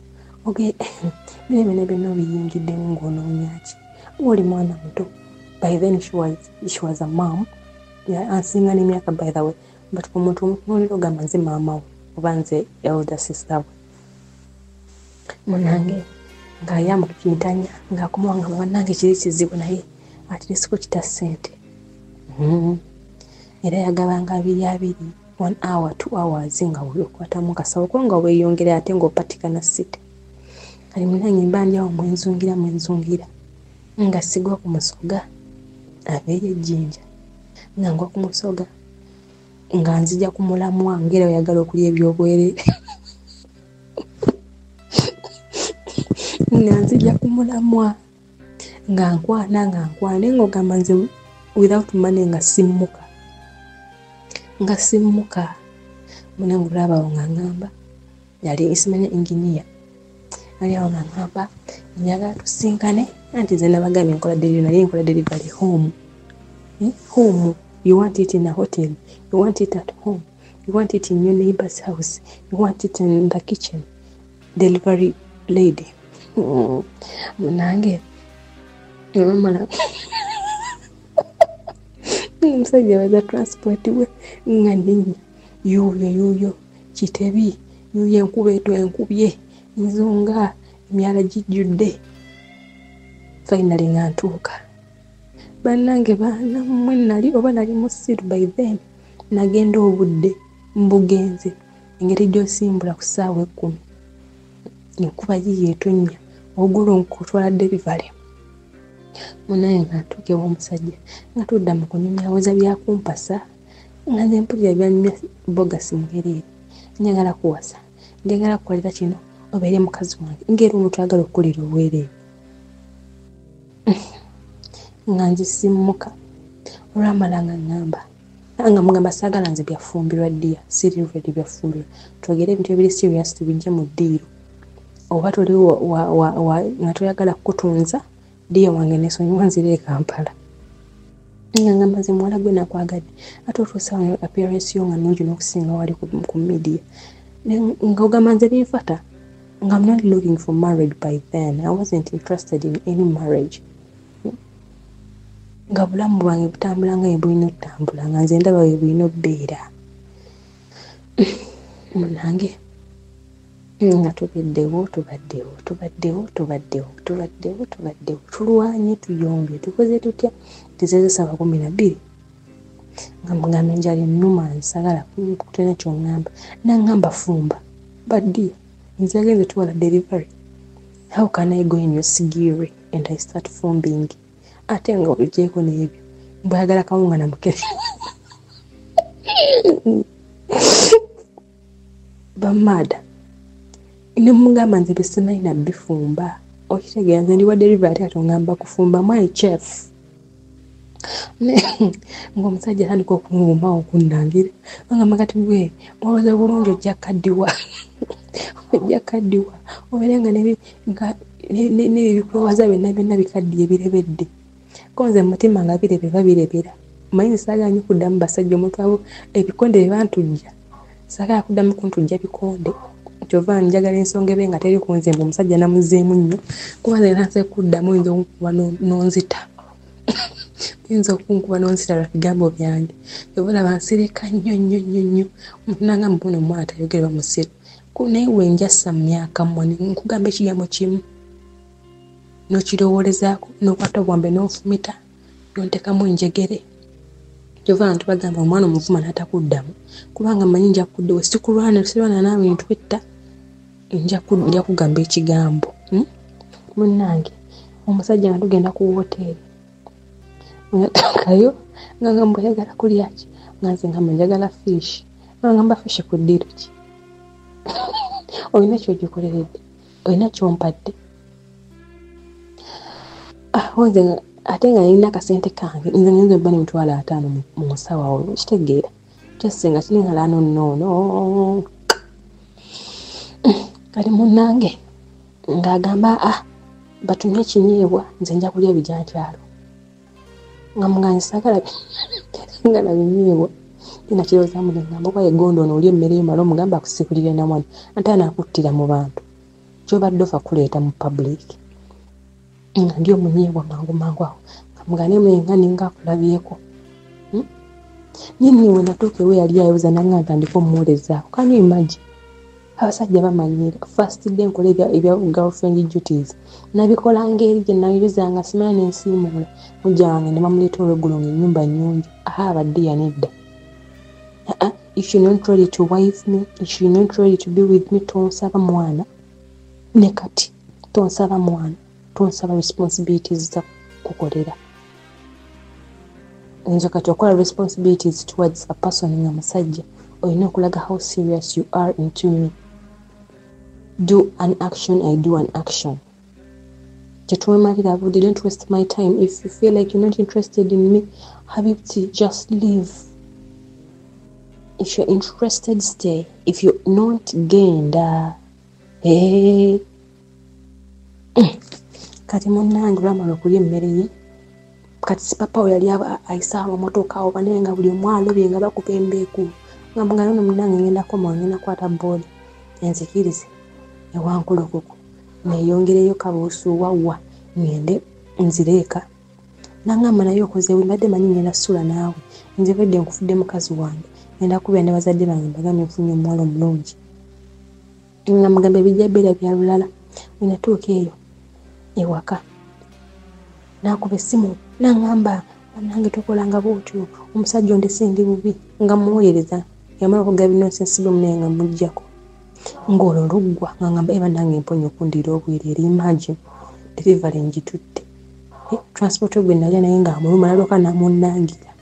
bine byonna obiyingiddemu ng'onoonyaki oli mwana muto by then she was a mom ansinga n'emyaka by the way but ku muntu omutunuulira ogamba nze maama we oba nze elder sister we munange nga yamukintanya ng'akomawo nga bannange kiri kizibu naye ati lisiko kita ssente. Era yagabanga 2 1 hour 2 hours nga weekwatamu kasawo ko nga weeyongera ate ng'opatikana site. Kali munange mbandyawo mwenzungira nga sigwa ku musoga abeeye ejjinja nga ngwa ku musoga nga nzija ku mulamwa ngera oyagala okulya ebyobwerere nga nzija ku mulamwa nga nkwana ng'ogamba nze without money nga simmuka munange olwabawo nga ngamba yali isimanya engineer ali awo nga ngamba njagala tusinkane anti nze nabagambye nkola delivery home. Home, you want it in a hotel, you want it at home, you want it in your neighbor's house, you want it in the kitchen. Delivery lady. Munange mama musajja waza transport we nga nninya yuuyo kitebi yuuyo enkuba enkubye nzunga emyala gijjudde finally nga ntuuka. Bannange baana mmwe nali oba nali musiru by then nagenda obudde mbugenze engeri gy'osimbula ku ssaawa 10 enkuba yiyeetonnya ogula nkutwala delivery. Munaye nga ntuuke w'omusajja nga tudda mu kunyumyawoza byakumpasa nga nze mpulira byanyumya bogasi mugerere njagala kuwasa njagala kukolera kino obeere mukazi wange ngeri omuntu ayagala okukolera obwereere nga nzisimmuka olwamala nga ngamba nga mugamba saagala nze byafumbirwa ddiya sirivedde byafumbirwa twogere ebintu ebiri serious tubijje mu ddiiro oba toli nga toyagala kutunza ddiya wange nesonyiwa nzire e Kampala nga ngamba nze muwala gwe nakwagadde ate otuusa appearance yo nga nnungi n'okusinga wali ku media nga ogamba nze binfata nga I'm not looking for marriage by then. I wasn't interested in any marriage. Nga bulamu bwange butambula nga ebulina okutambula nga nze ndaba ebulina obbeera munange nga tubaddewo tulwanye tuyombe tukoze tutya tizezesa 12 nga mugambe njali nnuma nsagala kutena kyongamba nangamba fumba baddi nze agenze tuwala delivery. How can I go in your sigiri and I start fumbing? Ate nga ogyeko n'ebyo mbwagala kawunga na mukene bamada ne mugamba nze bisimayi na bifumba okitegeera nze ndi wa delivery ate ngamba kufumba my chef ng'omusajja atandika okunguma okunnangira ngamba kati gwe olowooza bulungi ojja kaddiwa obeere nga n'ebikwewaza byonna bikaddiye birebedde ko nze mutima nga birebera manyi saagala nnyo kuddamu basajja omuntu abo ebikonde bye bantujja saagala kuddamu kuntujja bikonde kyova njagala ensonga ebe nga teri ku nze mbu omusajja namuzeemu nnyo kuba nze nanse kuddamu oyinza okunkuba n'onzita lwa bigambo byange kyova olaba nsireka nnyo omuntu nanga mbuno omwana tayogerwa musiru naye wenjassa mu myaka mmwe nkugamba ekigambo kimu n'okirowoolezaako n'okwata obwambe n'ofumita n'ontekamu enjegere kyova abantu bagamba omwana omuvuma n'atakuddamu kubanga manyi nja kuddewe sirwana naawe ntwetta nja kugamba ekigambo munnange omusajja nga tugenda ku woteeri ngataakayo nga ngamba oyagala kulya ki nga nze ngamba njagala fish nga ngamba fish ku ddiiro ki olina kyogikoleredde olina kyompadde ate nga nina akasente kange nze ngenza obba nemitwalo 5 mu musawo awo kitegeera kyasinga kiringala noono kali munnange ng'agamba batumye ekinyeebwa nze nja kulya bijanjalo nga muganje saagala binyeebwa ina kirowooza mulengamba oba egondo ono olya emmere yomala omugamba akusikulire namwana ate anaakuttira mu bantu kyobadde ofa kuleeta mu public nga ndi omunyeebwa mangu awo nga mugane mwenga ninga akulabyeko nyini we natuuka ewe yali ayoza nanga ntandika omuwolezaako can you imagine abasajja bamanyira first day nkola ebya girlfriend duties nabikola ngeri gye nayuzanga simala nensiimuula mujja wange ne bamuleeta olweggulo ng'ennyumba nnyungi abadde yanedda. If you're not ready to wife me, if you're not ready to be with me, tonsaba mwana ne kati tonsaba mwana tonsaba responsibilities za kukolera. Nzo kati okola responsibilities towards a person nga musajja olina okulaga how serious you are into me. Do an action, I do an action. Don't waste my time. If you feel like you're not interested in me, Habibti, just leave. If you're interested, stay. If you're not, genda. Hey. Kati munange lwamala okulya emmere ye kati sipapa we yali ayisa amamotoka awo bane nga buli omwalo bye nga bakupa embeeku ngamba nga nono munange ngenda koma ngenda kwata booli enzikirize ewankulukuku neeyongereyo kabuusu wawa ngende nzireeka nangamba naye okoze mbadde manyi ngenda sula naawe nzivedde nkufudde mukazi wange ngenda kubya ne bazadde bange mbagambe nfunye omuwala omulungi nga mugamba ebijja beera bya lulala wenatuuka eyo ewaka nakuba essimu nangamba nange tokolanga bwotyo omusajja ondese ndi bubi nga muwolereza yamala okugaba nonsensi byomunaye nga mujjako ng'olwo luggwa nga ngamba eba nange emponya okundira obwerere imagine delivery ngitutte transport gwe nalya naye nga amuluma nalyoka namunnangira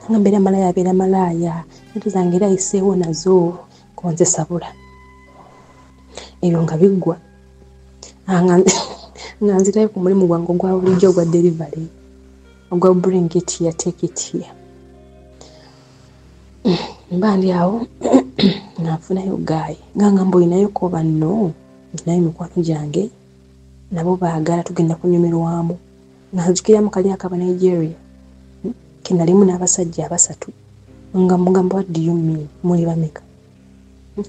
ngamba era malaya abeera malaaya ente zange era ayiseewo nazo konze sabula ebyo nga biggwa nga nzirayo ku mulimu gwange ogwa bulijjo ogwa delivery ogwa bring it here take it here mba ndi awo nafunayo gayi ngamba olinayo koba nno naye mikwano gyange nabo baagala tugenda kunyumirwamu nzikira mu kali akaba Nigeria kinalimu n'abasajja 3 nga mugamba what do you mean muli bameka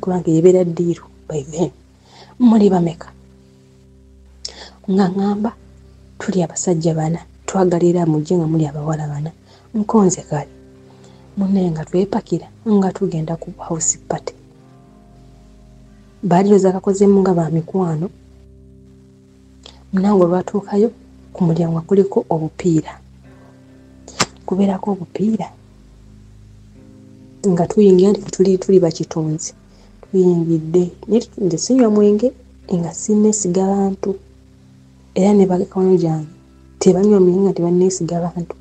kubanga yebeera ddiiru by then muli bameka nga ngamba tuli abasajja 4 twagalira mujje nga muli abawala 4 nkonze kale munne nga twepakira nga tugenda ku house party baaliroza kakozemu nga ba mikwano munango lwatuukayo ku mulyango kuliko obupiira kubeerako obupiira nga tuyingira nti tuli bakitonzi tuyingidde nze sinywa mwenge nga sinneesiga bantu era ne bagakawano gyange tebanywa mwenge nga tebanneesiga bantu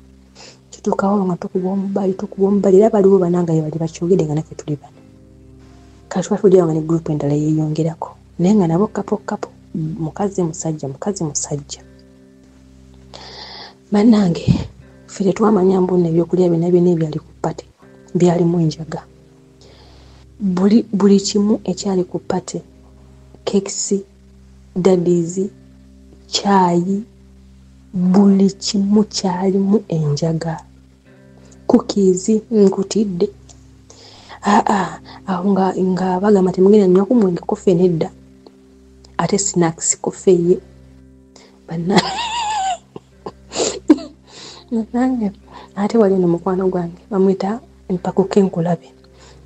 kituukawo nga tukuba omubali era baliwo bananga ye bali bakyogedde nga naffe tuli bana kati twatulira nga ne gurupu endala yeeyongerako naye nga nabo kapo mukazi musajja bannange ffe tetwamanya mbona ebyokulya byonna ebyali ku pate byalimu enjaga buli kimu ekyali ku pate kekisi dadizi chaayi buli kimu kyalimu enjaga cookies nkutidde aho nga bagamba temugenda nnyo ku mwenge kofe nedda ate snacks kofe ye nange ate wali no mukwano gwange bamwita empako kenkulabe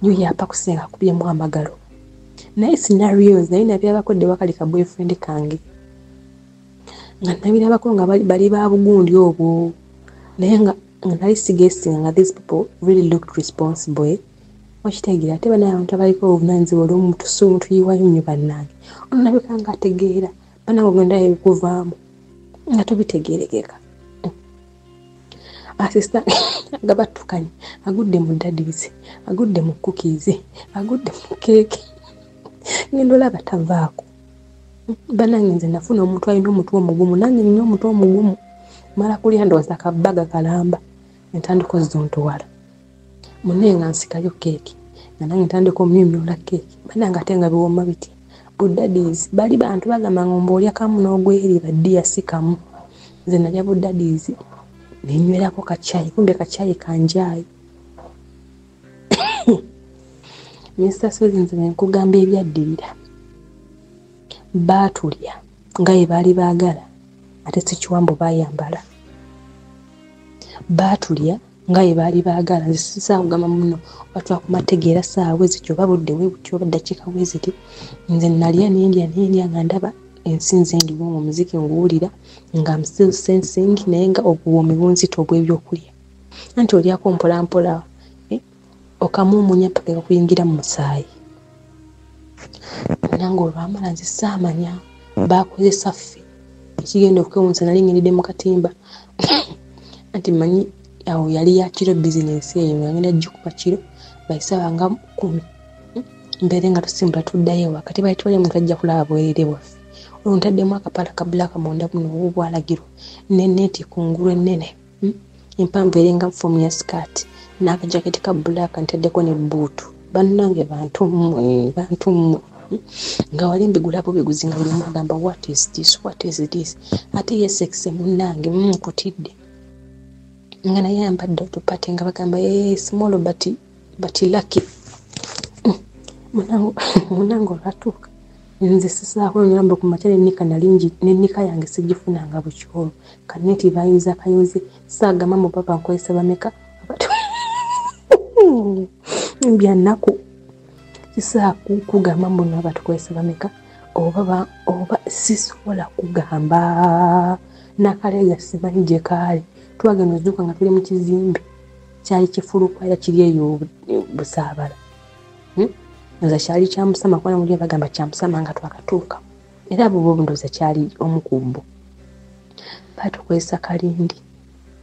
yo yapa kusenga kubyemu amagalo naye scenarios naye nabyabakodde wakali ka boyfriend kange nga nabirabako nga bali ba bugundi obwo naye nga nali suggesting nga these people really looked responsible okitegeera ate bana abantu abaliko obuvunanyizibwa olw'omutusumu tuyiwayo nnyo bannange onabika nga ategeera bana ogenda ebikuvaamu nga tobitegeerekeka asista nga battukanye agudde mu dadizi agudde mu cookies agudde mu keeki ngendo olaba tavaako banange nze nafuna omuntu alina omutwe omugumu nange nina omutwe omugumu mala kulya ndowooza kabbaga kalamba entandiko zontuwala munne nga nsikayo keeki nga nange ntandika omumyumyola keeki banange ate nga biwooma biti budadizi bali bantu bagamba nga omba olya kamu n'ogweri baddiya si kamu nze nalya budadizi nenywerako kachayi kumbe kachayi kanjayi Mr. Suzinze nkugamba ebyaddirira baatulya nga ye baali baagala ate si kiwambo baayambala baatulya ngaye baali baagala nze sisaakugamba muno batwakumategeera saawa ezityo oba budde bwebutyo oba ddakiika bweziti nze nalya nendya nga ndaba ensi nze ndiwo mu muziki nguwulira nga I'm still sensing naye nga obuwoomi bunzita obw'ebyokulya anti olyako mpolampola okamuumunya paka kakuyingira mu musaayi nange olwamala nze saamanya baakozesa ffe ekigenda okukewunsa nali ngendedde mu katimba anti manyi awo yali ya kiro bizinensi eyo ngenda gikuba kiro bayisabanga 10 mbere nga tusimbula tuddayo wakati bayitwale omuntu ajja kulaba bwerere bwaffe olwo ntaddemu akapala ka bbulaka munda buno obwalagirwa neneeti kungulu ennene empanvu erenga fomu ya sikaati n'akajaketi ka bbulaka ntaddeko ne bbuutu bannange bantu mmwe nga wali mbigulabo biguzinga buli omu agamba what is this ate yesekise munnange nkutidde nga naye ayambadde otupate nga bagamba small but lucky munange olwatuuka nze sisaako nyamba ku makya nennika yange sigifunanga bukyolo kaneti bayinza kayoze saagamba mu papa nkozesa bameka byanaku kisaaku kugamba mbuno abatukozesa bameka oba sisobola kugamba n'akaleega simanyi gye kaali twagenda ozuuka nga tuli mu kizimbe kyali kifuluka era kiri eyo busaabala nza kyali kyamusama kubona muli bagamba kyamusama nga twakatuuka era abo ndowooza kyali omukubbo batukozesa kalindi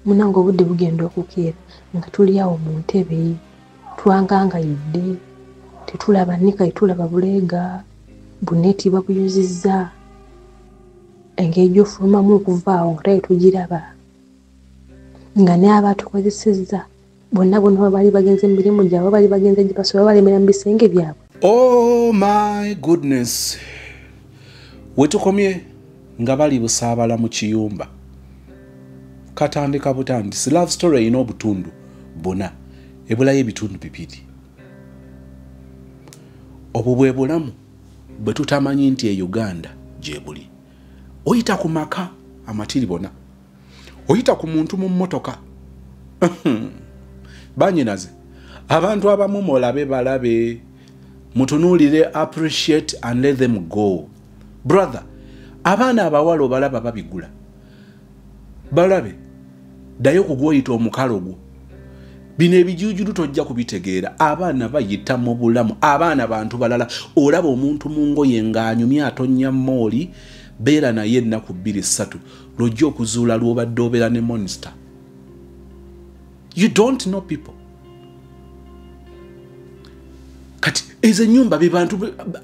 munange obudde bugenda okukeera nga tuli awo mu ntebe twangangayidde tetulaba nika tetulaba buleega buneti babuyuzizza engeri gy'ofulumamu okuvaawo nga taye tugiraba nga naye abatukozesezza bonna baali bagenze mu mirimu gyabwe baali bagenze gye basobola balemera mu bisenge byabwe. Oh my goodness, wetukomye nga bali busaabala mu kiyumba katandika butandisi love story erina obutundu buna ebulayo ebitundu bibiri. Obwo bwe bulamu bwe tutamanyi nti e Uganda gye buli. Oyita ku maka amatiri bona, oyita ku muntu mu mmotoka banyinaze abantu abamu mulabe balabe mutunuulire, appreciate and let them go. Brother, abaana abawala balaba babigula balabe dayo kugwoyita omukalo gwo. Bino ebijujudu tojja kubitegeera. Abaana bayita mu bulamu, abaana bantu balala. Olaba omuntu mu ngoye ng'anyumya atonnya mooli beera naye ennaku 2-3 lwojja okuzuula lw'obadde obeera ne monster. You don't know people. Kati ezo ennyumba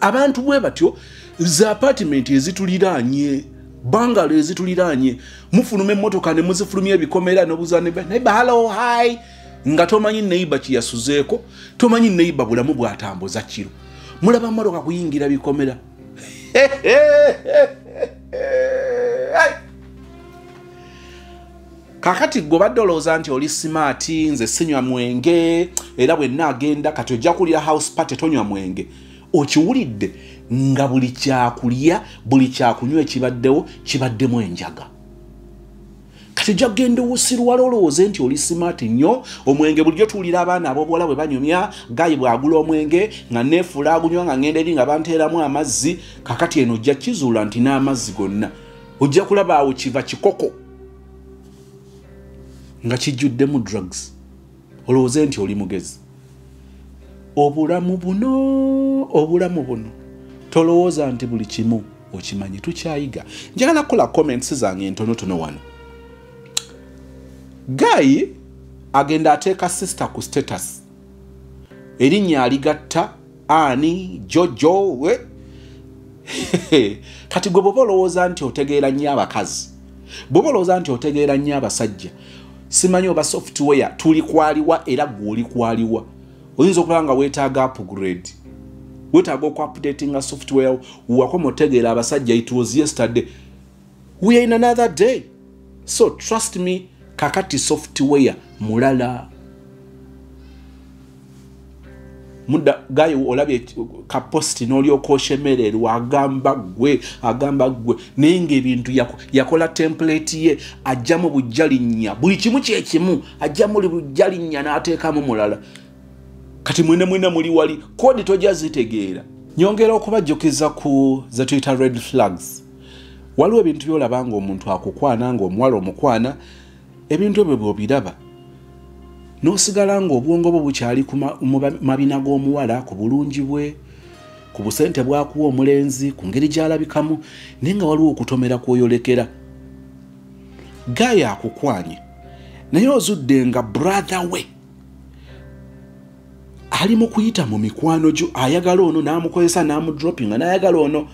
abantu bwe batyo za apartment ezituliraanye, bangalo ezituliraanye, mufulume emmotoka ne muzifulumya ebikomera n'obuzane neighbor hello hi nga tomanyi neighbor kiyasuzeeko, tomanyi neighbor bulamu bwatambuza kiro, mulaba mmotoka kuyingira bikomera. Kakati gobadde olowooza nti oli smart, nze sinywa mwenge era bwe nnaagenda kati ojja kulira house party tonywa mwenge. Okiwulidde nga buli kyakulya buli kyakunywa ekibaddewo kibaddemu enjaga. Kati ojja kugenda owusirwa olowooze nti oli smart nnyo. Omwenge bulijjo tuwulira abaana ab'obuwala bwe banyumya, gayi bwagula omwenge nga neefuula agunywa nga ngenda eri nga banteeramu amazzi. Kakati eno ojja kizuula nti n'amazzi gonna ojja kulaba awo kiva kikoko nga kijjuddemu drugs. Olowooze nti oli mugezi. Obulamu buno tolowooza nti buli kimu okimanyi, tukyayiga. Njagala kukola comments zange entonotono wano. Guy agenda ateeka sister ku status, erinnya aligatta Ani Jojo we kati gwe bw'oba olowooza nti otegeera nnyo abakazi, bw'oba olowooza nti otegeera nnyo abasajja, simanyi oba software tuli kwaliwa era gwe oli kwaliwa. Oyinza okulaba nga weetaaga upgrade, weetaaga oku-updatinga software wakoma otegeera abasajja it was yesterday, we are in another day. So trust me, kakati software mulala. muda gayo olabye ka post n'olyoka oshemererwa agamba gwe ninge ebintu yakola template ye ajja mu bujjalinya buli kimu kyekimu ajja mu bujjalinya n'ateekamu mulala kati mwene muli wali kodi tojja zitegeera nyongera okubajjukiza ku ze Twitter red flags waliwo ebintu byolabanga omuntu akukwana ng'omuwala omukwana ebintu ebyo bw'obiraba n'osigala ng'obwongo bwo bukyali ku mabina g'omuwala ku bulungi bwe ku busente bwakuwa omulenzi ku ngeri gy'alabikamu naye nga waliwo okutomera kw'oyolekera Gaaya akukwanye naye ozudde nga brother we ali mu kuyita mu mikwano gyo ayagala ono n'amukozesa n'amudropinga n'ayagala ono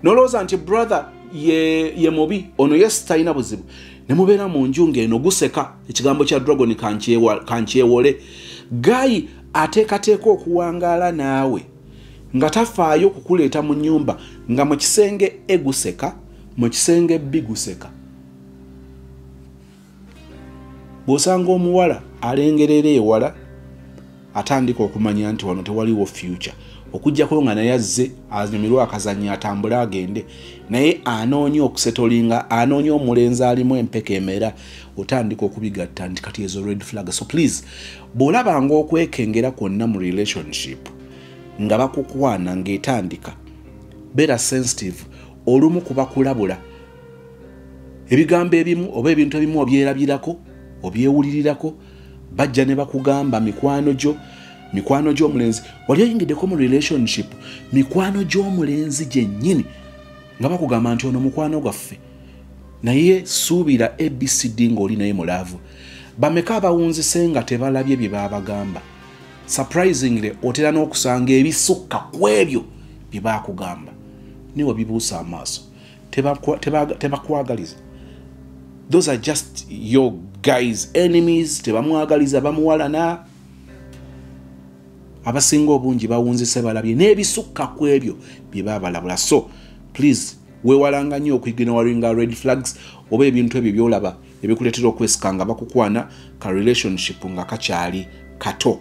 nolowooza nti brother ye mubi ono yes talina buzibu ne mubeera mu nju ng'eno guseka ekigambo kya dragon kankyewole Gayi ateekateeka okuwangaala naawe nga tafaayo kukuleeta mu nnyumba nga mu kisenge eguseka mu kisenge biguseka bw'osanga omuwala alengerera ewala atandika okumanya nti wano tewaliwo future okujjako nga naye azze anyumirwa akazannya atambule agende naye anoonya okusetolinga anoonya omulenzi alimu empeka emera otandika okubigatta nti kati ezo red flag. So please bw'olabanga okwekengera kwonna mu relationship nga bakukwana ng'etandika beera sensitive olumu kubakulabula ebigambo ebimu oba ebintu ebimu obyerabirako obyewulirirako bajja ne bakugamba mikwano gy'omulenzi wali oyingiddeko mu relationship mikwano gy'omulenzi gyennyini nga bakugamba nti ono mukwano gwaffe naye suubira ABCD ng'oli naye mulaavu bameka abawunzise nga tebalabye bye baabagamba surprisingly otera n'okusanga ebisukka ku ebyo bye baakugamba niwe bibuusa amaaso tebakwagaliza those are just your guys enemies tebamwagaliza bamuwalana abasinga obungi bawunzise balabye n'ebisukka ku ebyo bye baabalabula. So please weewalanga nnyo okuyiginawalinga red flags oba ebintu ebyo byolaba ebikuleetera okwesika nga bakukwana ka relationship nga kakyali kato.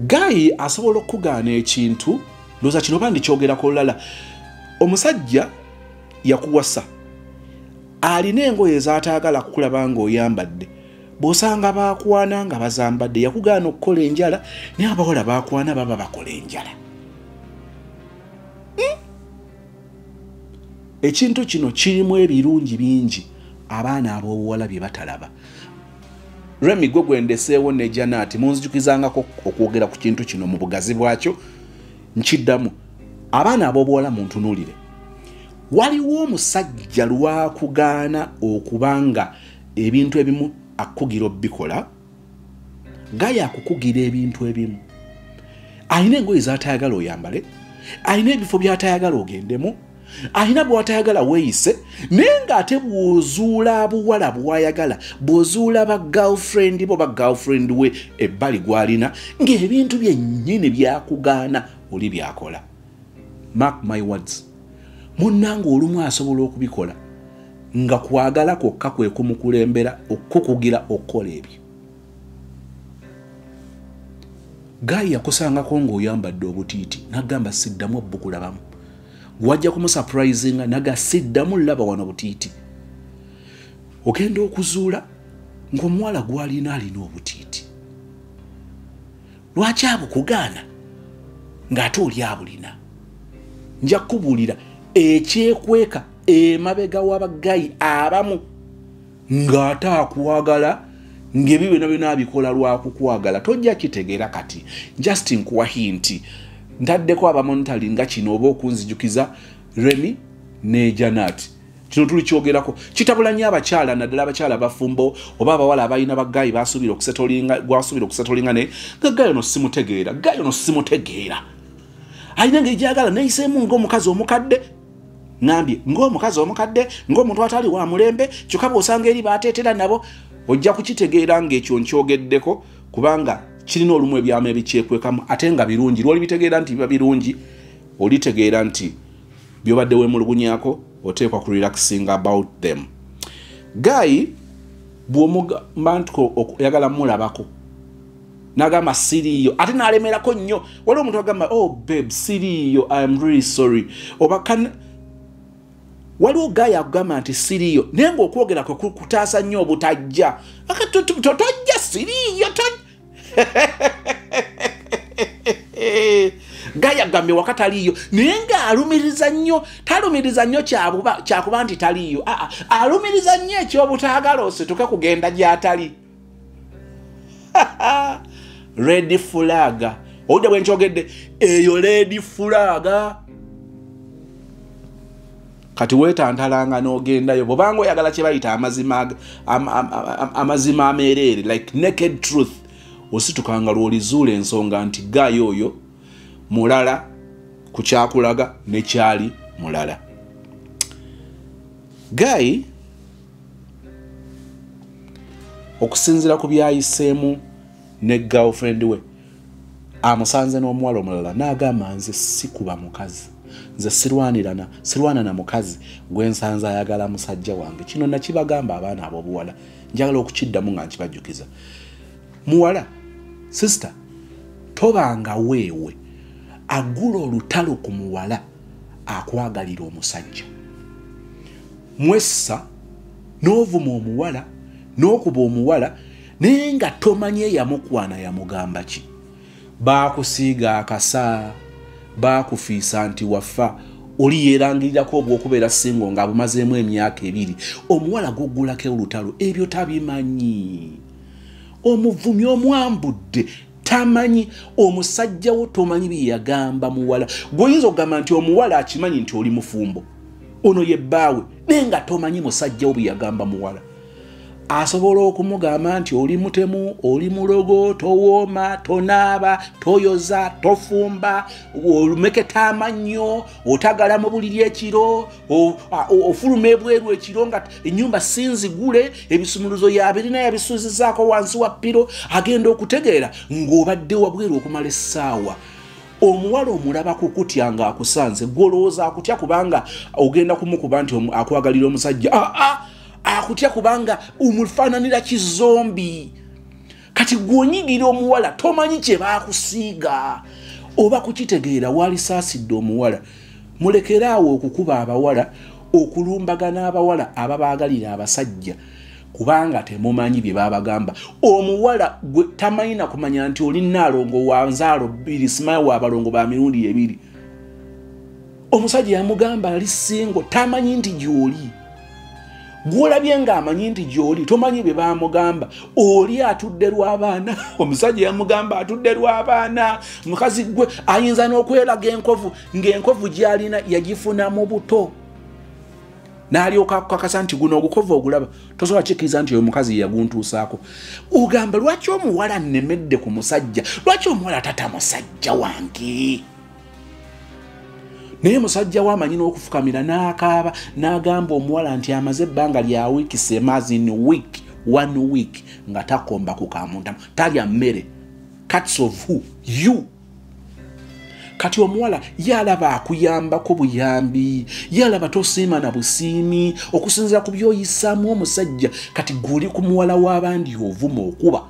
Gayi asobola okugaana ekintu ndowooza kino bandi kyogerako olulala omusajja yakuwasa alina engoye zaataagala kukulaba ng'oyambadde bw'osanga baakwana nga bazambadde yakugaana okukola enjala naye abawala baakwana baba bakola enjala. Ekintu kino kirimu ebirungi bingi abaana ab'obuwala bye batalaba. Remi gwe gwendeseewo ne Janati munzijukizangako okwogera ku kintu kino mu bugazi bwakyo nkiddamu abaana ab'obuwala muntunuulire waliwo omusajja lwakugaana okubanga ebintu ebimu akugira obikola Gayi akukugira ebintu ebimu alina engoye zaatayagala oyambale alina ebifo by'atayagala ogendemu alina bw'atayagala weeyise naye ng'ate bw'ozuula abuwala bw'ayagala bw'ozuula ba girlfriend bo ba girlfriend we ebbali gw'alina ng'ebintu byennyini byakugaana oli byakola. Mark my words munnanga olumu asobola okubikola nga kwagala kwokka kwe kumukulembera okukugira okukola ebyo. Gayi yakusangako ng'oyambadde obutiiti n'agamba siddamu obbukulabamu wajja kumusurprisinga naga siddamu laba wano butiiti ogenda okuzuula ng'omuwala gw'alina alina obutiiti lwaki abukugaana ng'ate oli abulina. Nja kubuulira ekyekweka emabega w'abagayi abamu ng'ate akwagala ng'ebyo byonna byonna abikola lwakukwagala tojja kitegeera kati just nkuwa hinti ntaddeko abamonitali nga kino oba okunzijukiza Remi ne Janati kino tuli kyogerako kitabula nnyo abakyala naddala abakyala bafumbo oba abawala abalina bagayi basuubira okusetolinga naye nga Gayi ono simutegeera alina ng'egyagala neeyiseemu ng'omukazi omukadde ngambye ng'omukazi omukadde ng'omuntu atali wa mulembe kyokka bw'osanga eri baateetera nabo ojja kukitegeera ng'ekyo nkyogeddeko kubanga kirina olumu ebyamu ebikyekwekamu ate nga birungi lwoli bitegeera nti biba birungi olitegeera nti byobadde weemulugunyako oteekwa ku relaxing about them. Gayi bw'omugamba nti oyagala mulabako nagamba siriyo ate nalemerako nnyo waliwo omuntu agamba oh babe siriyo I am really sorry oba waliwo gaya agamba nti siriyo naye ng'okwogera kwe kutaasa nnyo obutajja tojja siriyo gaya agambye wakati aliyo naye ng'alumiriza nnyo talumiriza nnyo kyakuba nti taliyo alumiriza nnyo ekyobutaagala osituke kugenda gy'atali red flag owudde bwe nkyogedde eyo red flag kati weetantalanga n'ogendayo bwobanga oyagala kye bayita amazima ameereere like naked truth ositukanga lw'olizuula ensonga nti gaayo oyo mulala ku kyakulaga nekyali mulala gayi okusinzira ku byayiseemu ne girlfriend we amusanze n'omuwala omulala n'agamba nze sikuba mukazi nze sirwana na mukazi gwensanze ayagala musajja wange kino nakibagamba abaana ab'obuwala njagala okukiddamu nga nkibajjukiza muwala sister tobanga weewe agula olutalo ku muwala akwagalira omusajja mwessa n'ovuma omuwala n'okuba omuwala naye nga tomanye eyamukwana yamugamba ki baakusiiga akasa baakufiisa nti waffa oli yeerangirirako obw'okubeera singo nga bumazeemu emyaka 2 omuwala gwoggulako olutalo ebyo tabimanyi omuvumi omwambudde tamanyi omusajja wo tomanyi byeyagamba muwala gwoyinza okugamba nti omuwala akimanyi nti oli mufumbo ono ye bbaawe naye nga tomanyi musajja wo byeyagamba muwala asobola okumugamba nti oli mutemu oli mulogo towooma tonaaba toyoza tofumba olumeketa amannyo otagala mu buliri ekiro ofuluma ebweru ekiro nga ennyumba sinzigule ebisumuluzo yabirina yabisuuzizaako wansi wa ppiro agenda okutegeera ng'obadde wabweru okumala essaawa omuwala omulaba kukutya nga akusanze gwolowooza akutya kubanga ogenda kumukuba nti akwagalira omusajja akutya kubanga umufaananira kizombi kati gwonyigira omuwala tomanyi kye baakusiiga oba kukitegeera walisaasidde omuwala mulekeraawo okukuba abawala okulumbagana abawala ababaagalira abasajja kubanga temumanyi bye babagamba omuwala gwe tamanyi na kumanya nti oli naalongo wa nzaalo 2 simayo wa balongo ba mirundi 2 omusajja yamugamba ali singo tamanyi nti gy'oli gwolabye ng'amanyi nti gy'oli tomanyi bye bamugamba oli atudde lw'abaana omusajja yamugamba atudde lw'abaana mukazi gwe ayinza n'okweraga enkovu ng'enkovu gy'alina yagifuna mu buto n'alyoka akukakasa nti guno ogukovu ogulaba tosobola kikkiriza nti oyo mukazi yaguntuusaako ogamba lwaki omuwala nnemedde ku musajja lwaki omuwala tata musajja wange naye musajja wamanyi n'okufukamira n'akaaba n'agamba omuwala nti amaze ebbanga lya wiiki semazi in week 1 week nga takomba ku kamuntamu talya mmere cats of who you kati omuwala yalaba akuyambako buyambi yalaba tosiima na busiimi okusinzira ku byoyisaamu omusajja kati guli ku muwala w'abandi ovuma okuba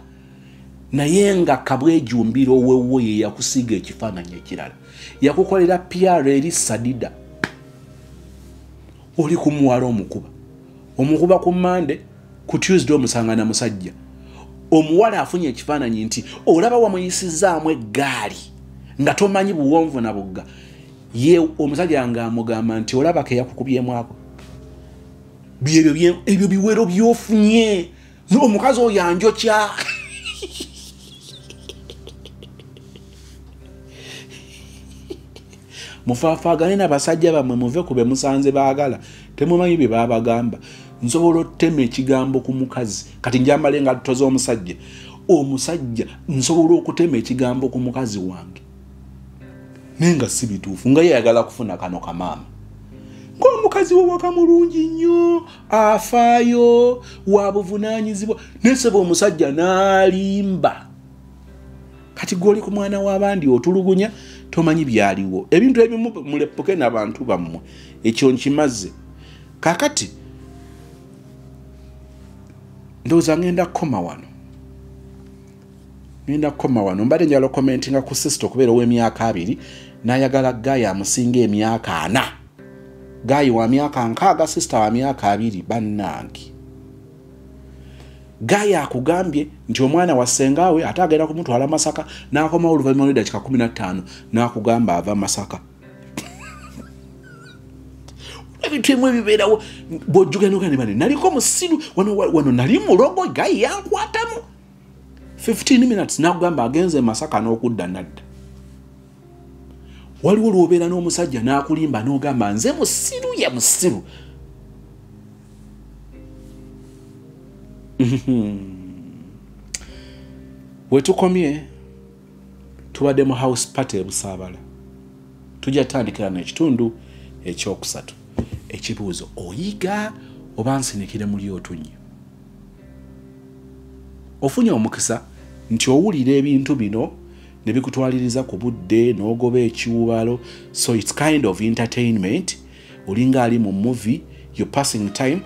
naye nga kabwejumbiro wewe ye yakusiiga ekifaananyi ekirala yakukolera PR eri sadida oli ku muwala omukuba ku Monday ku Tuesday omusangana musajja omuwala afunye ekifaananyi nti olaba wamuyisizaamu eggaali nga tomanyi buwonvu na bugga ye omusajja nga amugamba nti olaba ke yakukubyemu ako ebyo biwero byofunye omukazi oyo anjokya mufaafagane n'abasajja bammwe muve ku be musanze baagala temumanyi bye babagamba nsobola ottema ekigambo ku mukazi kati njambale nga tutoza omusajja nsobola okutema ekigambo ku mukazi wange naye nga si bituufu nga yeyagala kufuna kano kamaama ng'omukazi we waka mulungi nnyo afaayo wabuvunaanyizibwa neseba omusajja n'alimba kati gwoli ku mwana w'abandi otulugunya tomanyi byaliwo ebintu ebimu mulepoke n'abantu bammwe ekyo nkimaze kakati ndowooza ngenda kukoma wano ngenda kukoma wano mbadde njala commentinga ku sister okubeera ow'emyaka 2 n'ayagala Gayi amusinga emyaka 4. Gayi wa myaka 6, sister wa myaka 2. Bannange Gayi akugambye nti omwana wa ssengawe ate agenda kumutwala Masaka n'akomawo oluvannyuma lw'eddakiika 15 n'akugamba ava Masaka. Ebintu ebimwe bibeerawo bw'ojjukira n'ogamba bane naliko musiru wano nali mulogo Gayi yankwatamu 15 minutes n'akugamba agenze Masaka n'okudda nadda. Waliwo lw'obeera n'omusajja n'akulimba n'ogamba nze musiru ya musiru. Wetukomye tubadde mu house party e Busaabala. Tujja tandikira n'ekitundu ekyokusatu. Ekibuuzo oyiga oba nsinikire muli otunyi. Ofunye omukisa nti owulira ebintu bino ne bikutwaliriza ku budde n'ogoba ekiwubalo, so it's kind of entertainment. Olinga ali mu movie, you're passing time,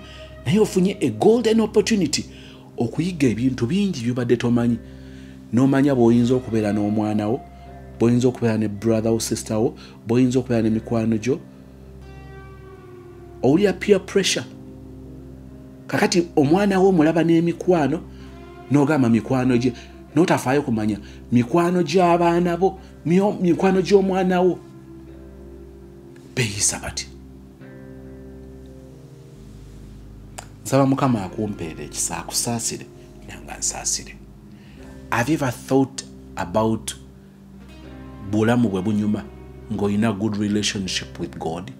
naye ofunye a golden opportunity okuyiga ebintu bingi byobadde tomanyi. N'omanya bw'oyinza okubeera n'omwana wo, bw'oyinza okubeera ne brother wo sister wo, bw'oyinza okubeera ne mikwano gyo. Owulira peer pressure. Kakati omwana wo mulaba n'emikwano n'ogamba mikwano gye n'otafaayo kumanya mikwano gy'abaana bo, mikwano gy'omwana wo beeyisa bati. Nsaba Mukama akumpeera ekisa akusaasire nanga nsaasire. Have you ever thought about bulamu bwe bunyuma ng'olina good relationship with God?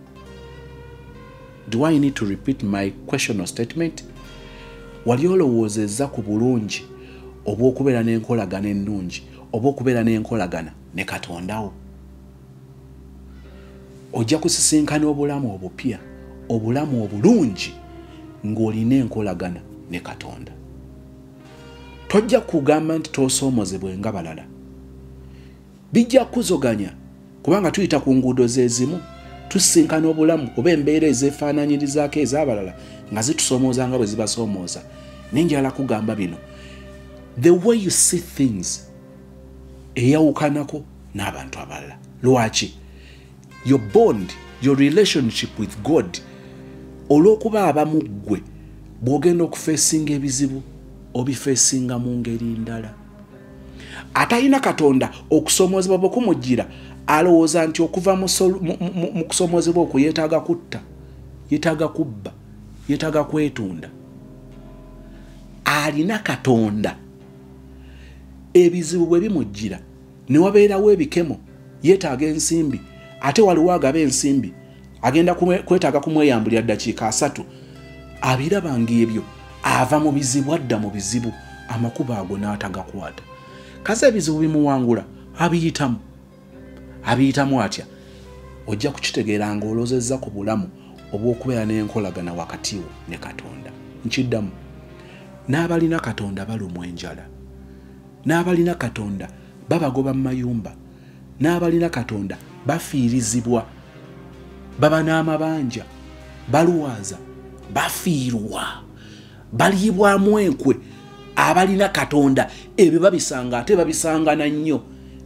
Do I need to repeat my question or statement? Wali olowoozezza ku bulungi obw'okubeera n'enkolagana ennungi, obw'okubeera n'enkolagana ne Katondawo? Ojja kusisinkana obulamu obupya, obulamu obulungi ng'olina enkolagana ne Katonda. Tojja kugamba nti toosoomozebwe nga balala. Bijja kuzoganya kubanga tuyita ku nguudo zezimu, tusisinkana obulamu oba embeera ezeefaananyirizaako ez'abalala nga zitusomooza nga bwe zibasoomooza. Nenjala kugamba bino, the way you see things eyawukanako n'abantu abalala. Lwaki? Your bond, your relationship with God, olw'okuba abamu ggwe bw'ogenda okufeesinga ebizibu obifeesinga mu ngeri ndala. Atalina Katonda okusomoozebwa bwe kumujjira alowooza nti okuva mu kusomoozebwa okwo yeetaaga kutta, yeetaaga kubba, yeetaaga kwetunda. Alina Katonda. Ebizibu bwe bimujjira ne wabeerawo ebikemo, yeetaaga ensimbi, ate waliwo agaba ensimbi agenda kwetaaga kumweyambulira ddakiika 3. Abirabanga ebyo ava mu bizibu adda mu bizibu, amakubo ago n'atagakwata. Kaze ebizibu bimuwangula abiyitamu atya? Ojja kukitegeera ng'olozezza ku bulamu obw'okubeera n'enkolagana wakati wo ne Katonda. Nkiddamu, n'abalina Katonda balumwa enjala, n'abalina Katonda babagoba mu mayumba, n'abalina Katonda bafiirizibwa, baba n'amabanja, balwaza, bafiirwa, baliibwamu enkwe. Abalina Katonda ebyo babisanga ate babisangana nnyo.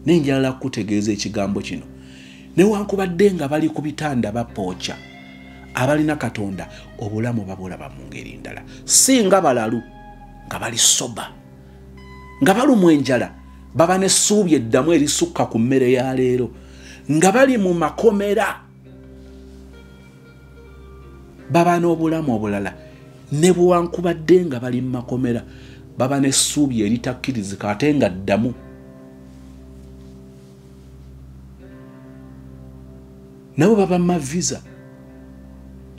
Nenjala kutegeeza ekigambo kino, newankubadde nga bali ku bitanda bapooca, abalina Katonda obulamu babulaba mu ngeri ndala. Singa balalu nga bali soba, nga balumwa enjala, baba n'essuubi eddamu erisukka ku mmere ya leero, nga bali mu makomera, baba n'obulamu obulala. Ne bwankubadde nga bali mu makomera, baba n'essuubi eritakkirizika ate nga ddamu. Nabo baba ma visa,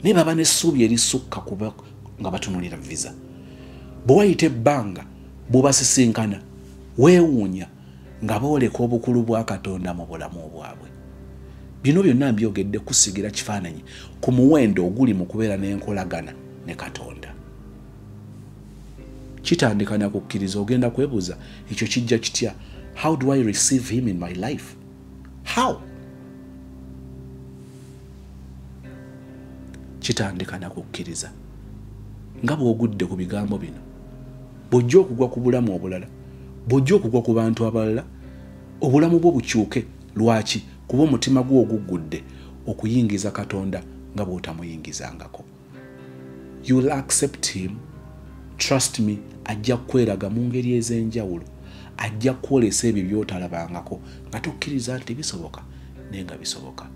ne baba n'essuubi erisukka kuba nga batunulira visa. Bwe wayita ebbanga bw'obasisinkana weewuunya nga booleka obukulu bwa Katonda mu bulamu bwabwe. Bino byonna mbyogedde kusigira kifaananyi ku muwendo oguli mu kubeera n'enkolagana ne Katonda. Kitandika na kukkiriza, ogenda kwebuuza ekyo kijja kitya? How do I receive him in my life? How? Kitandika na kukkiriza. Nga bw'ogudde ku bigambo bino, bw'ojja okugwa ku bulamu obulala, bw'ojja okugwa ku bantu abalala obulamu bwo bukyuke. Lwaki? Kuba omutima gwo ogugudde okuyingiza Katonda nga bw'otamuyingizangako. You will accept him. Trust me, ajja kweraga mu ngeri ez'enjawulo. Ajja kwolesa ebyo by'otalabangako nga tokkiriza nti bisoboka naye nga bisoboka.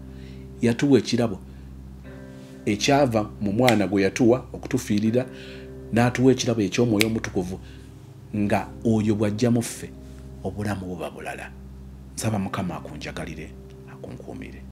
Yatuwa ekirabo ekyava mu mwana gwe yatuwa okutufiirira, n'atuwa ekirabo eky'Omwoyo Omutukuvu nga oyo bw'ajja mu ffe obulamu buba bulala. Nsaba Mukama akunjagalire akunkuumire.